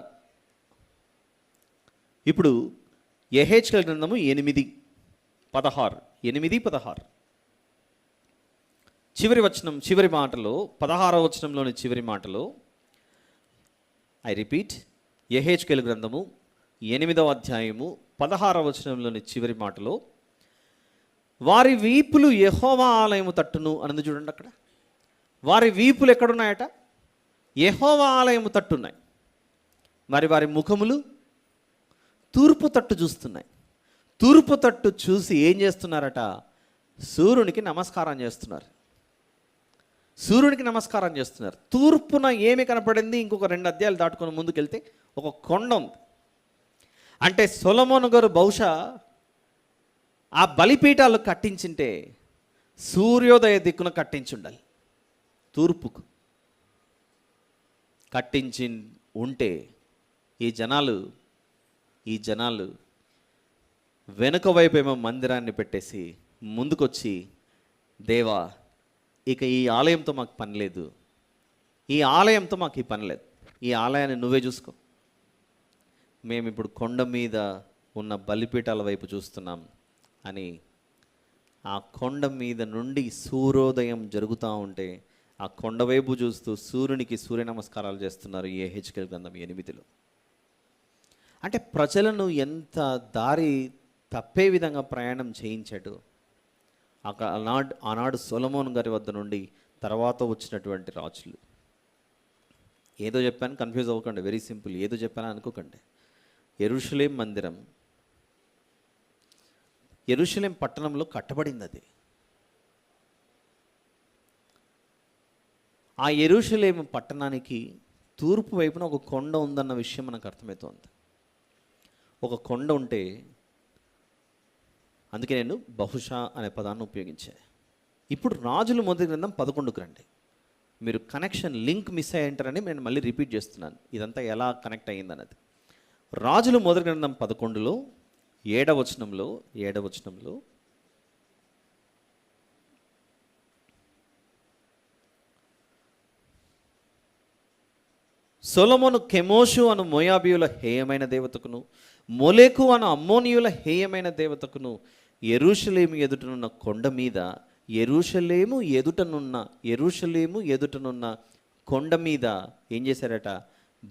ఇప్పుడు యెహెజ్కేలు గ్రంథము 8:16 చివరి మాటలో 16వ వచనంలోని చివరి మాటలో, ఐ రిపీట్, యెహెజ్కేలు గ్రంథము 8వ అధ్యాయము 16వ వచనంలోని చివరి మాటలో, వారి వీపులు యెహోవా ఆలయము తట్టును అన్నది చూడండి. అక్కడ వారి వీపులు ఎక్కడున్నాయట? యెహోవా ఆలయము తట్టున్నాయి. మరి వారి ముఖములు తూర్పు తట్టు చూస్తున్నాయి. తూర్పు తట్టు చూసి ఏం చేస్తున్నారట? సూర్యునికి నమస్కారం చేస్తున్నారు. తూర్పున ఏమి కనపడింది? ఇంకొక 2 అధ్యాయాలు దాటుకొని ముందుకెళ్తే ఒక కొండ ఉంది. అంటే సొలొమోను గారు బహుశా ఆ బలిపీఠాలు కట్టించింటే సూర్యోదయ దిక్కున కట్టించుండాలి. తూర్పుకు కట్టించి ఉంటే ఈ జనాలు వెనుక వైపు ఏమో మందిరాన్ని పెట్టేసి ముందుకొచ్చి, దేవా ఇక ఈ ఆలయంతో మాకు పని లేదు, ఈ ఆలయాన్ని నువ్వే చూసుకో, మేము ఇప్పుడు కొండ మీద ఉన్న బలిపీఠాల వైపు చూస్తున్నాం అని ఆ కొండ మీద నుండి సూర్యోదయం జరుగుతూ ఉంటే ఆ కొండ వైపు చూస్తూ సూర్యునికి సూర్య నమస్కారాలు చేస్తున్నారు ఈ యెహెజ్కేలు గ్రంథం 8లో. అంటే ప్రజలను ఎంత దారి తప్పే విధంగా ప్రయాణం చేయించాడు. ఆనాడు సొలొమోను గారి వద్ద నుండి తర్వాత వచ్చినటువంటి రాజులు. ఏదో చెప్పాను, కన్ఫ్యూజ్ అవ్వకండి, వెరీ సింపుల్. ఏదో చెప్పాను అనుకోకండి. యెరూషలేం మందిరం యెరూషలేం పట్టణంలో కట్టబడింది. అది ఆ యెరూషలేం పట్టణానికి తూర్పు వైపున ఒక కొండ ఉందన్న విషయం మనకు అర్థమవుతోంది. ఒక కొండ ఉంటే, అందుకే నేను బహుశా అనే పదాన్ని ఉపయోగించా. ఇప్పుడు రాజుల మొదటి గ్రంథం 11కు రండి. మీరు కనెక్షన్ లింక్ మిస్ అయ్యంటారని నేను మళ్ళీ రిపీట్ చేస్తున్నాను, ఇదంతా ఎలా కనెక్ట్ అయ్యిందన్నది. రాజుల మొదటి గ్రంథం 11లో 7వ వచనంలో సొలొమోను కెమోషు అను మోయాబీయుల హేయమైన దేవతకును, మొలెకు అను అమ్మోనీయుల హేయమైన దేవతకును యెరూషలేము ఎదుటనున్న కొండ మీద యెరూషలేము ఎదుటనున్న కొండ మీద ఏం చేశారట?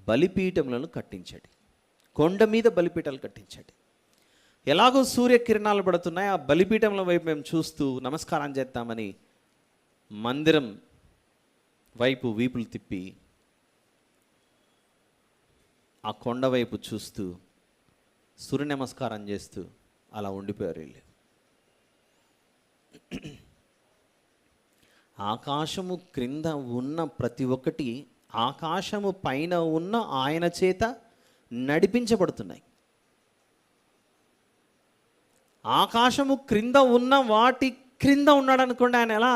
బలిపీఠములను కట్టించాడు. కొండ మీద బలిపీఠాలు కట్టించాడు. ఎలాగో సూర్యకిరణాలు పడుతున్నాయి, ఆ బలిపీఠముల వైపు మేము చూస్తూ నమస్కారం చేద్దామని మందిరం వైపు వీపులు తిప్పి ఆ కొండ వైపు చూస్తూ సూర్య నమస్కారం చేస్తూ అలా ఉండిపోయారు వీళ్ళు. ఆకాశము క్రింద ఉన్న ప్రతి ఒక్కటి ఆకాశము పైన ఉన్న ఆయన చేత నడిపించబడుతున్నాయి. ఆకాశము క్రింద ఉన్న వాటి క్రింద ఉన్నాడు అనుకోండి, ఆయన ఎలా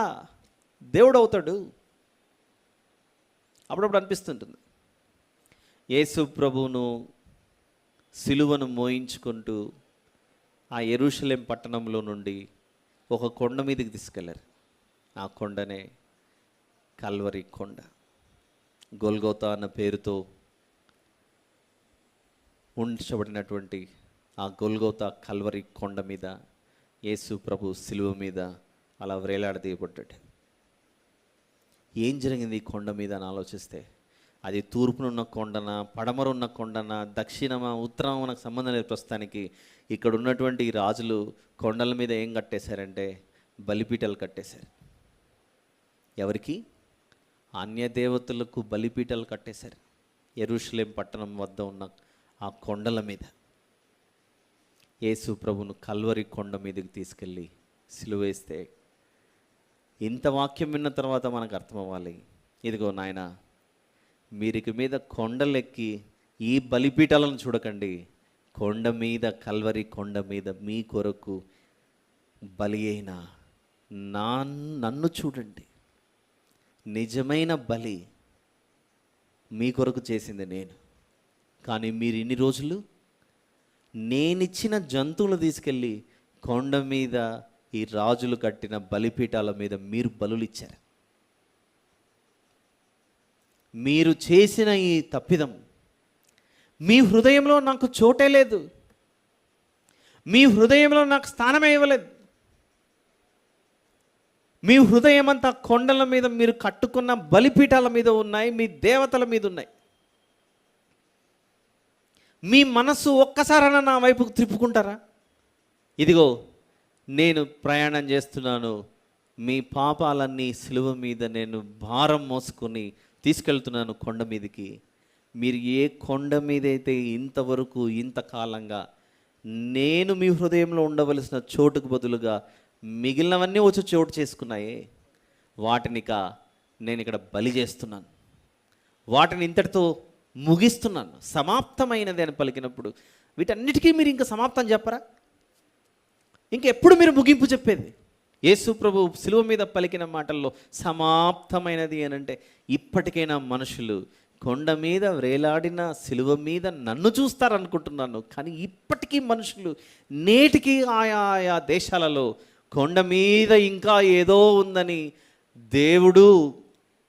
దేవుడు అవుతాడు? అప్పుడప్పుడు అనిపిస్తుంటుంది. యేసు ప్రభువును సిలువను మోయించుకుంటూ ఆ యెరూషలేం పట్టణంలో నుండి ఒక కొండ మీదకి తీసుకెళ్లారు. ఆ కొండనే కల్వరి కొండ. గొల్గోతా అన్న పేరుతో ఉంచబడినటువంటి ఆ గొల్గోతా కల్వరి కొండ మీద యేసు ప్రభు సిలువ మీద అలా వేలాడదీయబడ్డాడు. ఏం జరిగింది ఈ కొండ మీద అని ఆలోచిస్తే, అది తూర్పునున్న కొండన, పడమరున్న కొండన, దక్షిణమా, ఉత్తరమా మనకు సంబంధం లేదు. ప్రస్తుతానికి ఇక్కడ ఉన్నటువంటి రాజులు కొండల మీద ఏం కట్టేశారంటే బలిపీఠాలు కట్టేశారు. ఎవరికి? అన్యదేవతలకు బలిపీఠాలు కట్టేశారు. యెరూషలేం పట్టణం వద్ద ఉన్న ఆ కొండల మీద యేసు ప్రభును కల్వరి కొండ మీదకి తీసుకెళ్ళి సిలువేస్తే, ఇంత వాక్యం విన్న తర్వాత మనకు అర్థం అవ్వాలి, ఇదిగో నాయన, మీరికి మీద కొండలెక్కి ఈ బలిపీఠాలను చూడకండి, కొండ మీద, కల్వరి కొండ మీద మీ కొరకు బలి అయిన నన్ను చూడండి. నిజమైన బలి మీ కొరకు చేసింది నేను. కానీ మీరు ఇన్ని రోజులు నేనిచ్చిన జంతువులు తీసుకెళ్ళి కొండ మీద ఈ రాజులు కట్టిన బలిపీఠాల మీద మీరు బలులు ఇచ్చారు. మీరు చేసిన ఈ తప్పిదం, మీ హృదయంలో నాకు చోటే లేదు, మీ హృదయంలో నాకు స్థానమే ఇవ్వలేదు. మీ హృదయం అంతా కొండల మీద మీరు కట్టుకున్న బలిపీఠాల మీద ఉన్నాయి, మీ దేవతల మీద ఉన్నాయి. మీ మనస్సు ఒక్కసారైనా నా వైపుకు త్రిప్పుకుంటారా? ఇదిగో నేను ప్రయాణం చేస్తున్నాను, మీ పాపాలన్నీ సిలువ మీద నేను భారం మోసుకొని తీసుకెళ్తున్నాను కొండ మీదకి. మీరు ఏ కొండ మీద అయితే ఇంతవరకు ఇంతకాలంగా నేను మీ హృదయంలో ఉండవలసిన చోటుకు బదులుగా మిగిలినవన్నీ వచ్చి చోటు చేసుకున్నాయే, వాటినిక నేను ఇక్కడ బలి చేస్తున్నాను, వాటిని ఇంతటితో ముగిస్తున్నాను, సమాప్తమైనది అని పలికినప్పుడు వీటన్నిటికీ మీరు ఇంకా సమాప్తం చెప్పరా? ఇంకెప్పుడు మీరు ముగింపు చెప్పేది? యేసు ప్రభు సిలువ మీద పలికిన మాటల్లో సమాప్తమైనది అని అంటే, ఇప్పటికైనా మనుషులు కొండ మీద వేలాడిన సిలువ మీద నన్ను చూస్తారనుకుంటున్నాను. కానీ ఇప్పటికీ మనుషులు నేటికి ఆయా దేశాలలో కొండ మీద ఇంకా ఏదో ఉందని, దేవుడు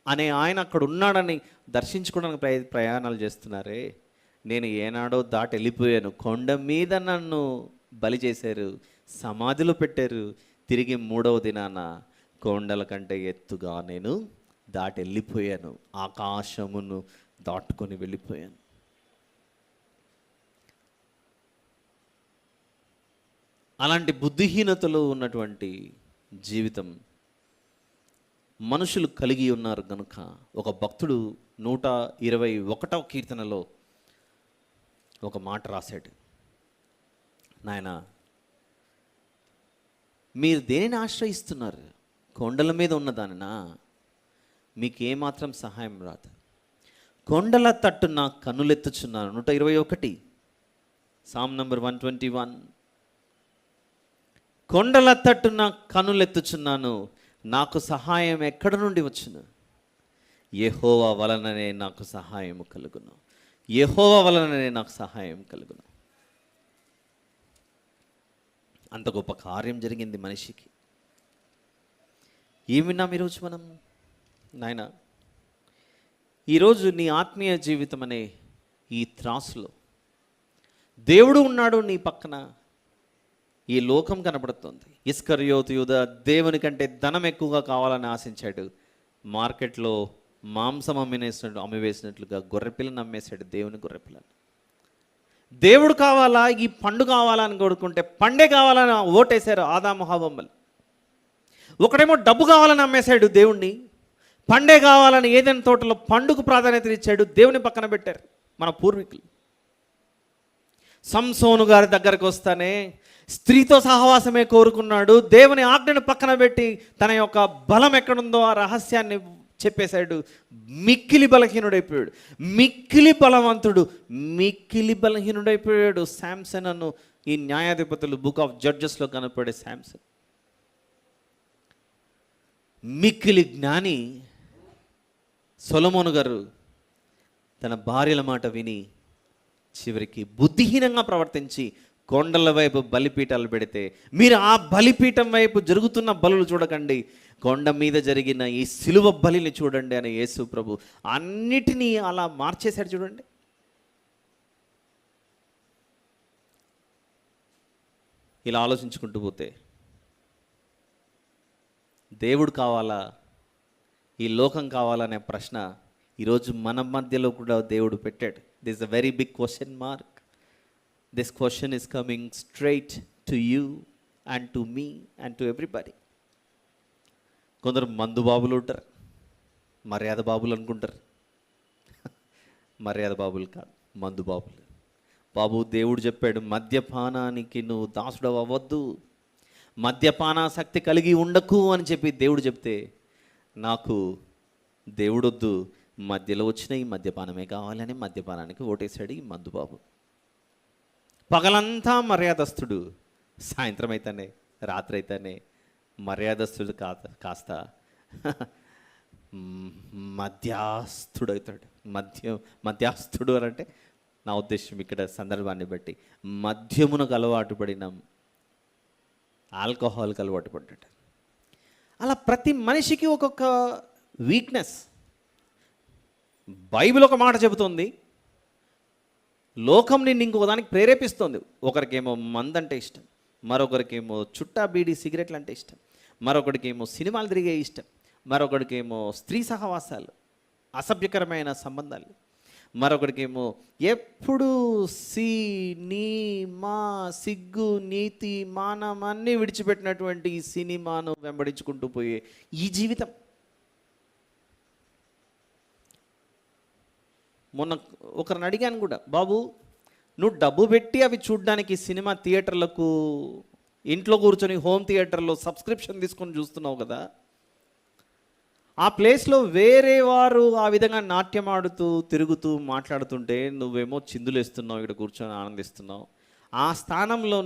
అనే ఆయన అక్కడ ఉన్నాడని దర్శించుకోవడానికి ప్రయాణాలు చేస్తున్నారే. నేను ఏనాడో దాటి వెళ్ళిపోయాను. కొండ మీద నన్ను బలి చేశారు, సమాధిలో పెట్టారు. తిరిగి 3వ దినాన కొండల కంటే ఎత్తుగా నేను దాటి వెళ్ళిపోయాను, ఆకాశమును దాటుకొని వెళ్ళిపోయాను. అలాంటి బుద్ధిహీనతలో ఉన్నటువంటి జీవితం మనుషులు కలిగి ఉన్నారు కనుక ఒక భక్తుడు 121వ కీర్తనలో ఒక మాట రాశాడు. నాయన, మీరు దేనిని ఆశ్రయిస్తున్నారు? కొండల మీద ఉన్నదానినా? మీకేమాత్రం సహాయం రాదు. కొండల తట్టున కన్నులెత్తుచున్నాను. 121 సామ్ నంబర్ 121. కొండల తట్టున కన్నులెత్తుచున్నాను, నాకు సహాయం ఎక్కడ నుండి వచ్చును? యెహోవా వలననే నాకు సహాయం కలుగును, యెహోవా వలననే నాకు సహాయం కలుగును. అంత గొప్ప కార్యం జరిగింది మనిషికి. ఏం విన్నాం ఈరోజు మనం? నాయన, ఈరోజు నీ ఆత్మీయ జీవితం అనే ఈ త్రాసులో దేవుడు ఉన్నాడు నీ పక్కన, ఈ లోకం కనపడుతుంది. ఇస్కరియోతు యూద దేవుని కంటే ధనం ఎక్కువగా కావాలని ఆశించాడు. మార్కెట్లో మాంసం అమ్మివేసినట్లుగా గొర్రెపిల్లని అమ్మేశాడు, దేవుని గొర్రెపిల్లని. దేవుడు కావాలా, ఈ పండు కావాలా అని కోరుకుంటే పండే కావాలని ఓటేశారు ఆదాము హవ్వలు. ఒకడేమో డబ్బు కావాలని అమ్మేశాడు దేవుణ్ణి, పండే కావాలని ఏదైనా తోటలో పండుగ ప్రాధాన్యత ఇచ్చాడు, దేవుని పక్కన పెట్టారు మన పూర్వీకులు. సంసోను గారి దగ్గరకు వస్తానే స్త్రీతో సహవాసమే కోరుకున్నాడు, దేవుని ఆజ్ఞను పక్కన పెట్టి తన యొక్క బలం ఎక్కడుందో ఆ రహస్యాన్ని చెప్పేశాడు. మిక్కిలి బలహీనుడైపోయాడు, మిక్కిలి బలవంతుడు, మిక్కిలి బలహీనుడైపోయాడు శాంసన్ అను ఈ న్యాయాధిపతులు బుక్ ఆఫ్ జడ్జెస్లో కనపడే శాంసన్. మిక్కిలి జ్ఞాని సొలొమోను గారు తన భార్యల మాట విని చివరికి బుద్ధిహీనంగా ప్రవర్తించి కొండల వైపు బలిపీఠాలు పెడితే, మీరు ఆ బలిపీఠం వైపు జరుగుతున్న బలులు చూడకండి, కొండ మీద జరిగిన ఈ సిలువ బలిని చూడండి అని యేసు ప్రభు అన్నిటినీ అలా మార్చేశాడు. చూడండి, ఇలా ఆలోచించుకుంటూ పోతే దేవుడు కావాలా, ఈ లోకం కావాలనే ప్రశ్న ఈరోజు మన మధ్యలో కూడా దేవుడు పెట్టాడు. This a very big question mark. This question is coming straight to you and to me and to everybody. కొందరు మందు బాబులు ఉంటారు, మర్యాద బాబులు అనుకుంటారు. మర్యాద బాబులు కాదు, మందు బాబులు. బాబు దేవుడు చెప్పాడు, మద్యపానానికి నువ్వు దాసుడు అవ్వద్దు, మద్యపానాసక్తి కలిగి ఉండకు అని చెప్పి దేవుడు చెప్తే, నాకు దేవుడొద్దు, మధ్యలో వచ్చిన ఈ మద్యపానమే కావాలని మద్యపానానికి ఓటేశాడు ఈ మందుబాబు. పగలంతా మర్యాదస్తుడు, సాయంత్రం అయితేనే రాత్రి అయితేనే మర్యాదస్తుడు కాస్త మధ్యాస్తుడు అవుతాడు. మధ్యాస్తుడు అని అంటే నా ఉద్దేశం ఇక్కడ సందర్భాన్ని బట్టి మద్యమునకు అలవాటు పడిన, ఆల్కహాల్కి అలవాటు పడ్డాడు. అలా ప్రతి మనిషికి ఒక్కొక్క వీక్నెస్. బైబిల్ ఒక మాట చెబుతుంది, లోకం నిన్ను ఇంకొక దానికి ప్రేరేపిస్తుంది. ఒకరికేమో మందంటే ఇష్టం, మరొకరికేమో చుట్టా బీడీ సిగరెట్లు అంటే ఇష్టం, మరొకరికేమో సినిమాలు తిరిగే ఇష్టం, మరొకరికేమో స్త్రీ సహవాసాలు, అసభ్యకరమైన సంబంధాలు, మరొకరికేమో ఎప్పుడు మా సిగ్గు నీతి మానం అన్నీ విడిచిపెట్టినటువంటి ఈ సినిమాను వెంబడించుకుంటూ పోయే ఈ జీవితం. మొన్న ఒకరిని అడిగాను కూడా, బాబు నువ్వు డబ్బు పెట్టి అవి చూడడానికి సినిమా థియేటర్లకు ఇంట్లో కూర్చొని హోమ్ థియేటర్లో సబ్స్క్రిప్షన్ తీసుకొని చూస్తున్నావు కదా, ఆ ప్లేస్లో వేరే వారు ఆ విధంగా నాట్యం ఆడుతూ తిరుగుతూ మాట్లాడుతుంటే నువ్వేమో చిందులేస్తున్నావు, ఇక్కడ కూర్చొని ఆనందిస్తున్నావు. ఆ స్థానంలో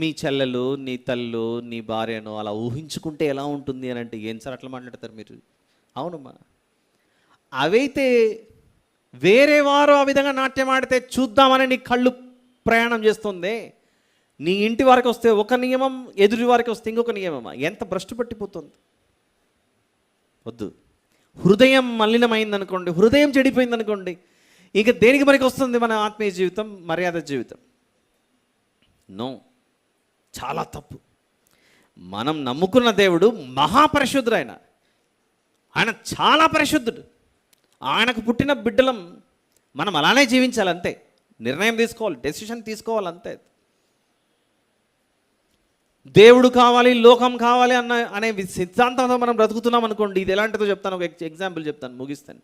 మీ చెల్లెలు, నీ తల్లు, నీ భార్యను అలా ఊహించుకుంటే ఎలా ఉంటుంది అని అంటే, ఏం సార్ అట్లా మాట్లాడతారు మీరు? అవునమ్మా, అవైతే వేరే వారు ఆ విధంగా నాట్యం ఆడితే చూద్దామని నీ కళ్ళు ప్రయాణం చేస్తుంది. నీ ఇంటి వారికి వస్తే ఒక నియమం, ఎదుటి వారికి వస్తే ఇంకొక నియమమా? ఎంత భ్రష్టు పట్టిపోతుంది. వద్దు. హృదయం మలినమైందనుకోండి, హృదయం చెడిపోయిందనుకోండి, ఇక దేనికి మనకి వస్తుంది మన ఆత్మీయ జీవితం, మర్యాద జీవితం? నో, చాలా తప్పు. మనం నమ్ముకున్న దేవుడు మహాపరిశుద్ధుడు. ఆయన చాలా పరిశుద్ధుడు. ఆయనకు పుట్టిన బిడ్డలం మనం అలానే జీవించాలి, అంతే. నిర్ణయం తీసుకోవాలి, డెసిషన్ తీసుకోవాలి, అంతే. దేవుడు కావాలి, లోకం కావాలి అనే సిద్ధాంతంతో మనం బ్రతుకుతున్నాం అనుకోండి. ఇది ఎలాంటిదో చెప్తాను, ఒక ఎగ్జాంపుల్ చెప్తాను, ముగిస్తాను.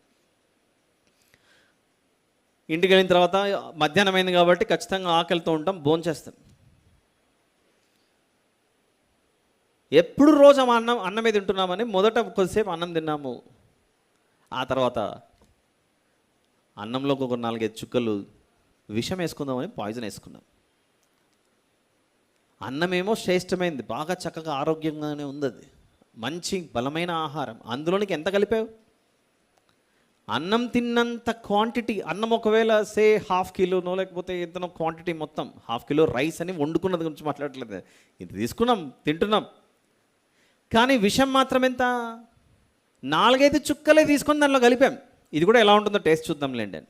ఇంటికి వెళ్ళిన తర్వాత మధ్యాహ్నం అయింది కాబట్టి ఖచ్చితంగా ఆకలితో ఉంటాం, భోంచేస్తాం. ఎప్పుడు రోజు అన్నమే తింటున్నామని మొదట కొద్దిసేపు అన్నం తిన్నాము, ఆ తర్వాత అన్నంలోకి ఒక 4-5 చుక్కలు విషం వేసుకుందామని పాయిజన్ వేసుకున్నాం. అన్నమేమో శ్రేష్టమైంది, బాగా చక్కగా ఆరోగ్యంగానే ఉంది, అది మంచి బలమైన ఆహారం. అందులోనికి ఎంత కలిపావు? అన్నం తిన్నంత క్వాంటిటీ. అన్నం ఒకవేళ సే 1/2 కిలోనో లేకపోతే ఎంతనో క్వాంటిటీ, మొత్తం 1/2 కిలో రైస్ అని వండుకున్నది గురించి మాట్లాడట్లేదు, ఇది తీసుకున్నాం తింటున్నాం. కానీ విషం మాత్రం ఎంత? 4-5 చుక్కలే తీసుకొని దానిలో కలిపాం. ఇది కూడా ఎలా ఉంటుందో టేస్ట్ చూద్దాంలేండి అని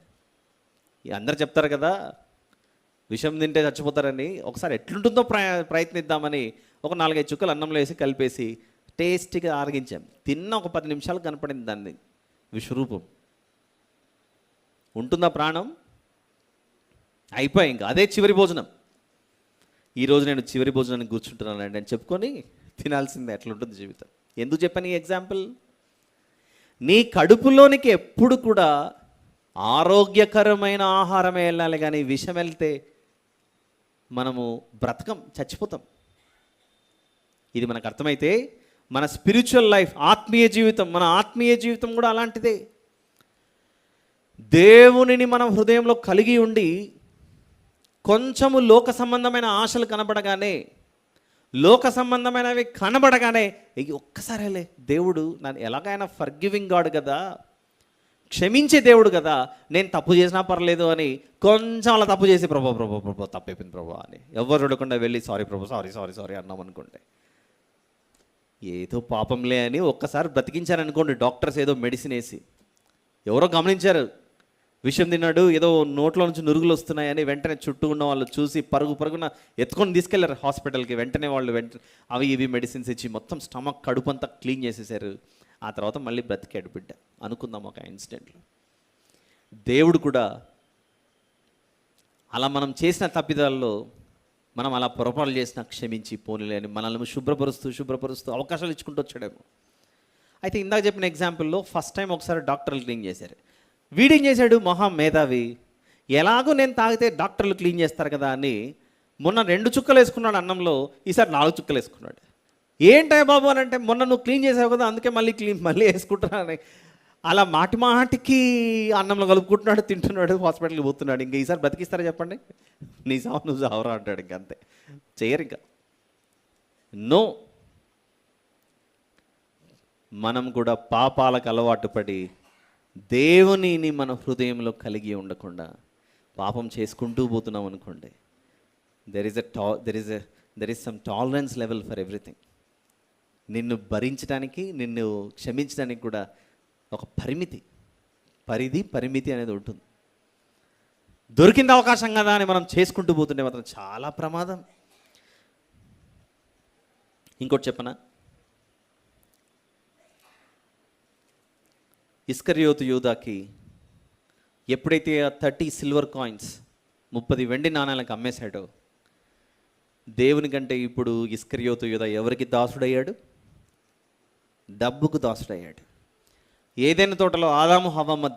అందరు చెప్తారు కదా, విషం తింటే చచ్చిపోతారని ఒకసారి ఎట్లుంటుందో ప్రయత్నిద్దామని ఒక 4-5 చుక్కలు అన్నంలో వేసి కలిపేసి టేస్టీగా ఆరగించాం. తిన్న ఒక 10 నిమిషాలు కనపడింది దాన్ని విశ్వరూపం. ఉంటుందా ప్రాణం? అయిపోయి ఇంకా అదే చివరి భోజనం. ఈరోజు నేను చివరి భోజనానికి కూర్చుంటున్నానండి అని చెప్పుకొని తినాల్సిందే. ఎట్లుంటుంది జీవితం? ఎందుకు చెప్పాను ఈ ఎగ్జాంపుల్? నీ కడుపులోనికి ఎప్పుడు కూడా ఆరోగ్యకరమైన ఆహారమే వెళ్ళాలి, కానీ విషం వెళ్తే మనము బ్రతకం, చచ్చిపోతాం. ఇది మనకు అర్థమైతే మన స్పిరిచువల్ లైఫ్, ఆత్మీయ జీవితం, మన ఆత్మీయ జీవితం కూడా అలాంటిదే. దేవునిని మనం హృదయంలో కలిగి ఉండి కొంచెము లోక సంబంధమైన ఆశలు కనబడగానే, లోక సంబంధమైనవి కనబడగానే ఒక్కసారిలే దేవుడు నన్ను ఎలాగైనా ఫర్గివింగ్ గాడ్ కదా, క్షమించే దేవుడు కదా, నేను తప్పు చేసినా పర్లేదు అని కొంచెం అలా తప్పు చేసి ప్రభా తప్పు అయిపోయింది ప్రభా అని ఎవరు చూడకుండా వెళ్ళి సారీ ప్రభా సారీ అన్నాం అనుకోండి, ఏదో పాపంలే అని ఒక్కసారి బ్రతికించారనుకోండి. డాక్టర్స్ ఏదో మెడిసిన్ వేసి, ఎవరో గమనించారు విషం తిన్నాడు, ఏదో నోట్లో నుంచి నురుగులు వస్తున్నాయని వెంటనే చుట్టూ ఉన్న వాళ్ళు చూసి పరుగున ఎత్తుకొని తీసుకెళ్లారు హాస్పిటల్కి. వెంటనే వాళ్ళు అవి ఇవి మెడిసిన్స్ ఇచ్చి మొత్తం స్టమక్, కడుపు అంతా క్లీన్ చేసేసారు. ఆ తర్వాత మళ్ళీ బ్రతికాడు బిడ్డ అనుకుందాం ఒక ఇన్సిడెంట్లో. దేవుడు కూడా అలా మనం చేసిన తప్పిదాల్లో మనం అలా పొరపాటు చేసినా క్షమించి పోనీలే అని మనల్ని శుభ్రపరుస్తూ అవకాశాలు ఇచ్చుకుంటూ వచ్చాడేమో. అయితే ఇందాక చెప్పిన ఎగ్జాంపుల్లో ఫస్ట్ టైం ఒకసారి డాక్టర్లు క్లీన్ చేశారు. వీడేం చేశాడు? మహా మేధావి, ఎలాగో నేను తాగితే డాక్టర్లు క్లీన్ చేస్తారు కదా అని మొన్న 2 చుక్కలు వేసుకున్నాడు అన్నంలో, ఈసారి 4 చుక్కలు వేసుకున్నాడు. ఏంటయ్య బాబు అని అంటే, మొన్న నువ్వు క్లీన్ చేసావు కదా అందుకే మళ్ళీ వేసుకుంటున్నాను. అలా మాటికి అన్నంలో కలుపుకుంటున్నాడు, తింటున్నాడు, హాస్పిటల్కి పోతున్నాడు. ఇంకా ఈసారి బ్రతికిస్తారా చెప్పండి? నీ సావు నువ్వు సావరా అంటాడు. ఇంక అంతే, చేయరు. ఇంకా నో. మనం కూడా పాపాలకు అలవాటు పడి దేవునిని మన హృదయంలో కలిగి ఉండకుండా పాపం చేసుకుంటూ పోతున్నాం అనుకోండి, there is some tolerance level for everything. నిన్ను భరించడానికి, నిన్ను క్షమించడానికి కూడా ఒక పరిమితి అనేది ఉంటుంది. దొరికింది అవకాశం కదా అని మనం చేసుకుంటూ పోతుంటే మాత్రం చాలా ప్రమాదం. ఇంకోటి చెప్పనా? ఇస్కరియోతు యూదాకి ఎప్పుడైతే 30 సిల్వర్ కాయిన్స్ 30 వెండి నాణాలకు అమ్మేశాడో, దేవుని కంటే ఇప్పుడు ఇస్కరియోతు యూదా ఎవరికి దాసుడయ్యాడు? డబ్బుకు దాసుడయ్యాడు. ఏదైనా తోటలో ఆదాము హవ్వమ్మ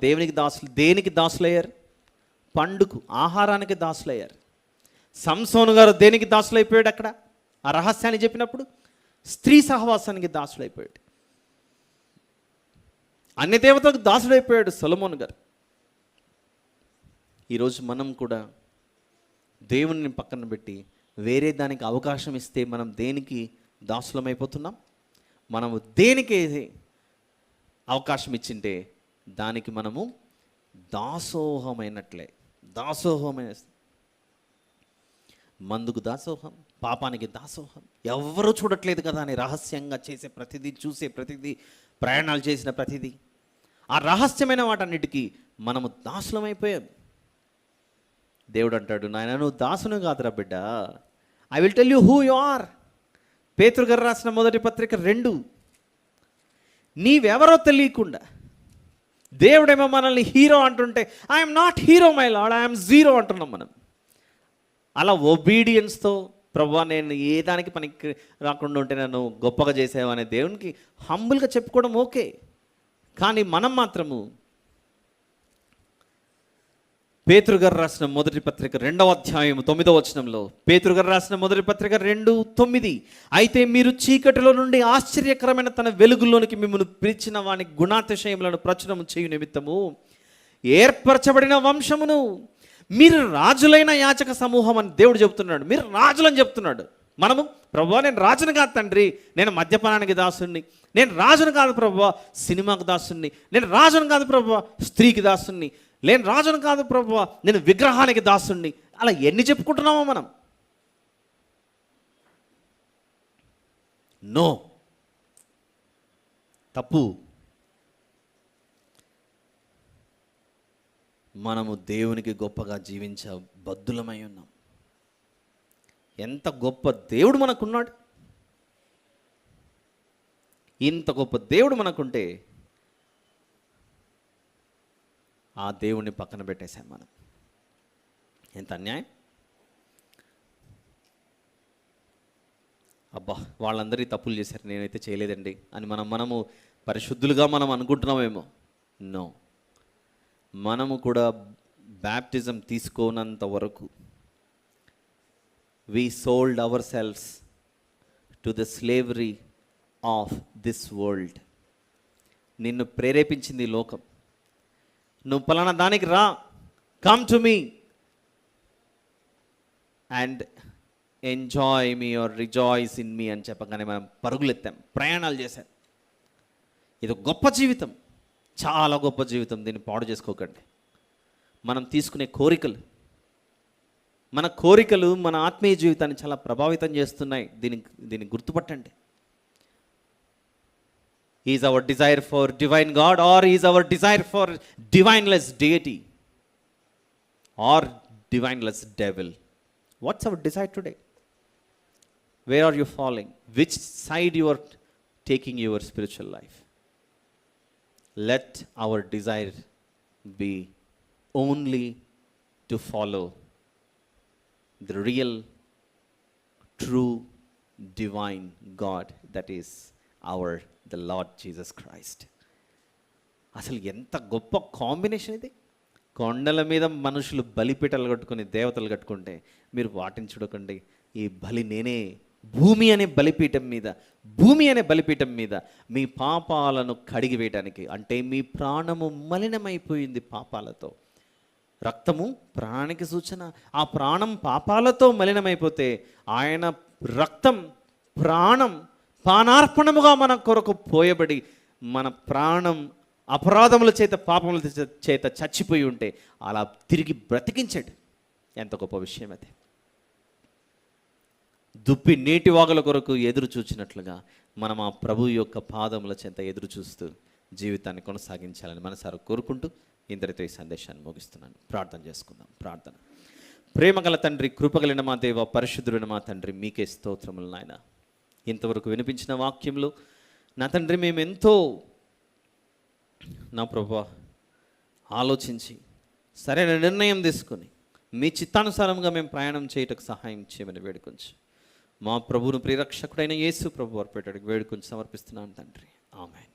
దేనికి దాసులయ్యారు? పండుకు, ఆహారానికి దాసులయ్యారు. సంసోను గారు దేనికి దాసులైపోయాడు? అక్కడ ఆ రహస్యాన్ని చెప్పినప్పుడు స్త్రీ సహవాసానికి దాసుడైపోయాడు. అన్ని దేవతలకు దాసుడైపోయాడు సొలొమోను గారు. ఈరోజు మనం కూడా దేవుని పక్కన పెట్టి వేరే దానికి అవకాశం ఇస్తే మనం దేనికి దాసులమైపోతున్నాం? మనము దేనికి అవకాశం ఇచ్చింటే దానికి మనము దాసోహమైనట్లే. మందుకు దాసోహం, పాపానికి దాసోహం. ఎవరు చూడట్లేదు కదా అని రహస్యంగా చేసే ప్రతిదీ, చూసే ప్రతిదీ, ప్రయాణాలు చేసిన ప్రతిదీ, ఆ రహస్యమైన వాటన్నిటికీ మనము దాసులమైపోయాం. దేవుడు అంటాడు, నాయన నువ్వు దాసును కాదురా బిడ్డ, I will tell you who you are. పేతురు గారు రాసిన 1 పత్రిక 2. నీవెవరో తెలియకుండా దేవుడేమో మనల్ని హీరో అంటుంటే, I'm not hero my lord, I'm zero అంటున్నాం మనం. అలా ఒబీడియన్స్తో, ప్రభువా నేను ఏ దానికి పనికి రాకుండా ఉంటే నన్ను గొప్పగా చేసావనే దేవునికి హంబుల్గా చెప్పుకోవడం ఓకే. కానీ మనం మాత్రము పేతురు గారు రాసిన 1 పత్రిక 2వ అధ్యాయం 9వ వచనంలో, పేతురు గారు రాసిన 1 పత్రిక 2:9, అయితే మీరు చీకటిలో నుండి ఆశ్చర్యకరమైన తన వెలుగులోనికి మిమ్మల్ని పిలిచిన వాని గుణాతిశయములను ప్రచురము చేయు నిమిత్తము ఏర్పరచబడిన వంశమును, మీరు రాజులైన యాచక సమూహం అని దేవుడు చెప్తున్నాడు. మీరు రాజులని చెప్తున్నాడు. మనము ప్రభువా నేను రాజును కాదు తండ్రి, నేను మద్యపానానికి దాసుని, నేను రాజును కాదు ప్రభువా సినిమాకు దాసుని, నేను రాజును కాదు ప్రభువా స్త్రీకి దాసుని, నేను రాజును కాదు ప్రభువా నేను విగ్రహానికి దాసుని. అలా ఎన్ని చెప్పుకుంటున్నామో మనం? నో, తప్పు. మనము దేవునికి గొప్పగా జీవించ బద్దులమై ఉన్నాం. ఎంత గొప్ప దేవుడు మనకున్నాడు. ఇంత గొప్ప దేవుడు మనకుంటే ఆ దేవుణ్ణి పక్కన పెట్టేశాం మనం. ఎంత అన్యాయం. అబ్బా వాళ్ళందరి తప్పులు చేశారు, నేనైతే చేయలేదండి అని మనము పరిశుద్ధులుగా మనం అనుకుంటున్నామేమో. నో, మనము కూడా బ్యాప్టిజం తీసుకోనంత వరకు we sold ourselves to the slavery of this world. నిన్ను ప్రేరేపించింది ఈ లోకం. నువ్వు పలానా దానికి రా, come to me and enjoy me or rejoice in me అని చెప్పగానే మనం పరుగులెత్తాం, ప్రయాణాలు చేశాం. ఇది గొప్ప జీవితం, చాలా గొప్ప జీవితం. దీన్ని పాడు చేసుకోకండి. మనం తీసుకునే కోరికలు, మన కోరికలు మన ఆత్మీయ జీవితాన్ని చాలా ప్రభావితం చేస్తున్నాయి. దీన్ని గుర్తుపట్టండి. Is our desire for divine god or is our desire for divineless deity or divineless devil? What's our desire today? Where are you following? Which side you are taking your spiritual life? Let our desire be only to follow the real, true, divine God, that is the Lord Jesus Christ. అసలు ఎంత గొప్ప combination ఇది. కొండల మీద మనుషులు బలిపీటలు కట్టుకొని దేవతలు కట్టుకుంటే మీరు వాటిని చూడకండి, ఈ బలి నేనే భూమి అనే బలిపీఠం మీద మీ పాపాలను కడిగి వేయడానికి. అంటే మీ ప్రాణము మలినమైపోయింది పాపాలతో. రక్తము ప్రాణానికి సూచన. ఆ ప్రాణం పాపాలతో మలినమైపోతే ఆయన రక్తం ప్రాణం పానార్పణముగా మన కొరకు పోయబడి మన ప్రాణం అపరాధముల చేత పాపముల చేత చచ్చిపోయి ఉంటే అలా తిరిగి బ్రతికించాడు. ఎంత గొప్ప విషయం అది. దుప్పి నీటి వాగుల కొరకు ఎదురు చూచినట్లుగా మనం ఆ ప్రభు యొక్క పాదముల చెంత ఎదురు చూస్తూ జీవితాన్ని కొనసాగించాలని మనసారా కోరుకుంటూ ఇంతటితో ఈ సందేశాన్ని ముగిస్తున్నాను. ప్రార్థన చేసుకుందాం. ప్రార్థన. ప్రేమగల తండ్రి, కృపగలిగిన మా దేవ, పరిశుద్ధుడైన మా తండ్రి, మీకే స్తోత్రములు నాయన. ఇంతవరకు వినిపించిన వాక్యంలో నా తండ్రి మేమెంతో నా ప్రభువా ఆలోచించి సరైన నిర్ణయం తీసుకొని మీ చిత్తానుసారంగా మేము ప్రయాణం చేయటకు సహాయం చేయమని వేడుకొంచు. మా ప్రభువును ప్రియరక్షకుడైన యేసు ప్రభు వారు పెట్టడానికి వేడుకొని సమర్పిస్తున్నాను తండ్రి. ఆమేన్.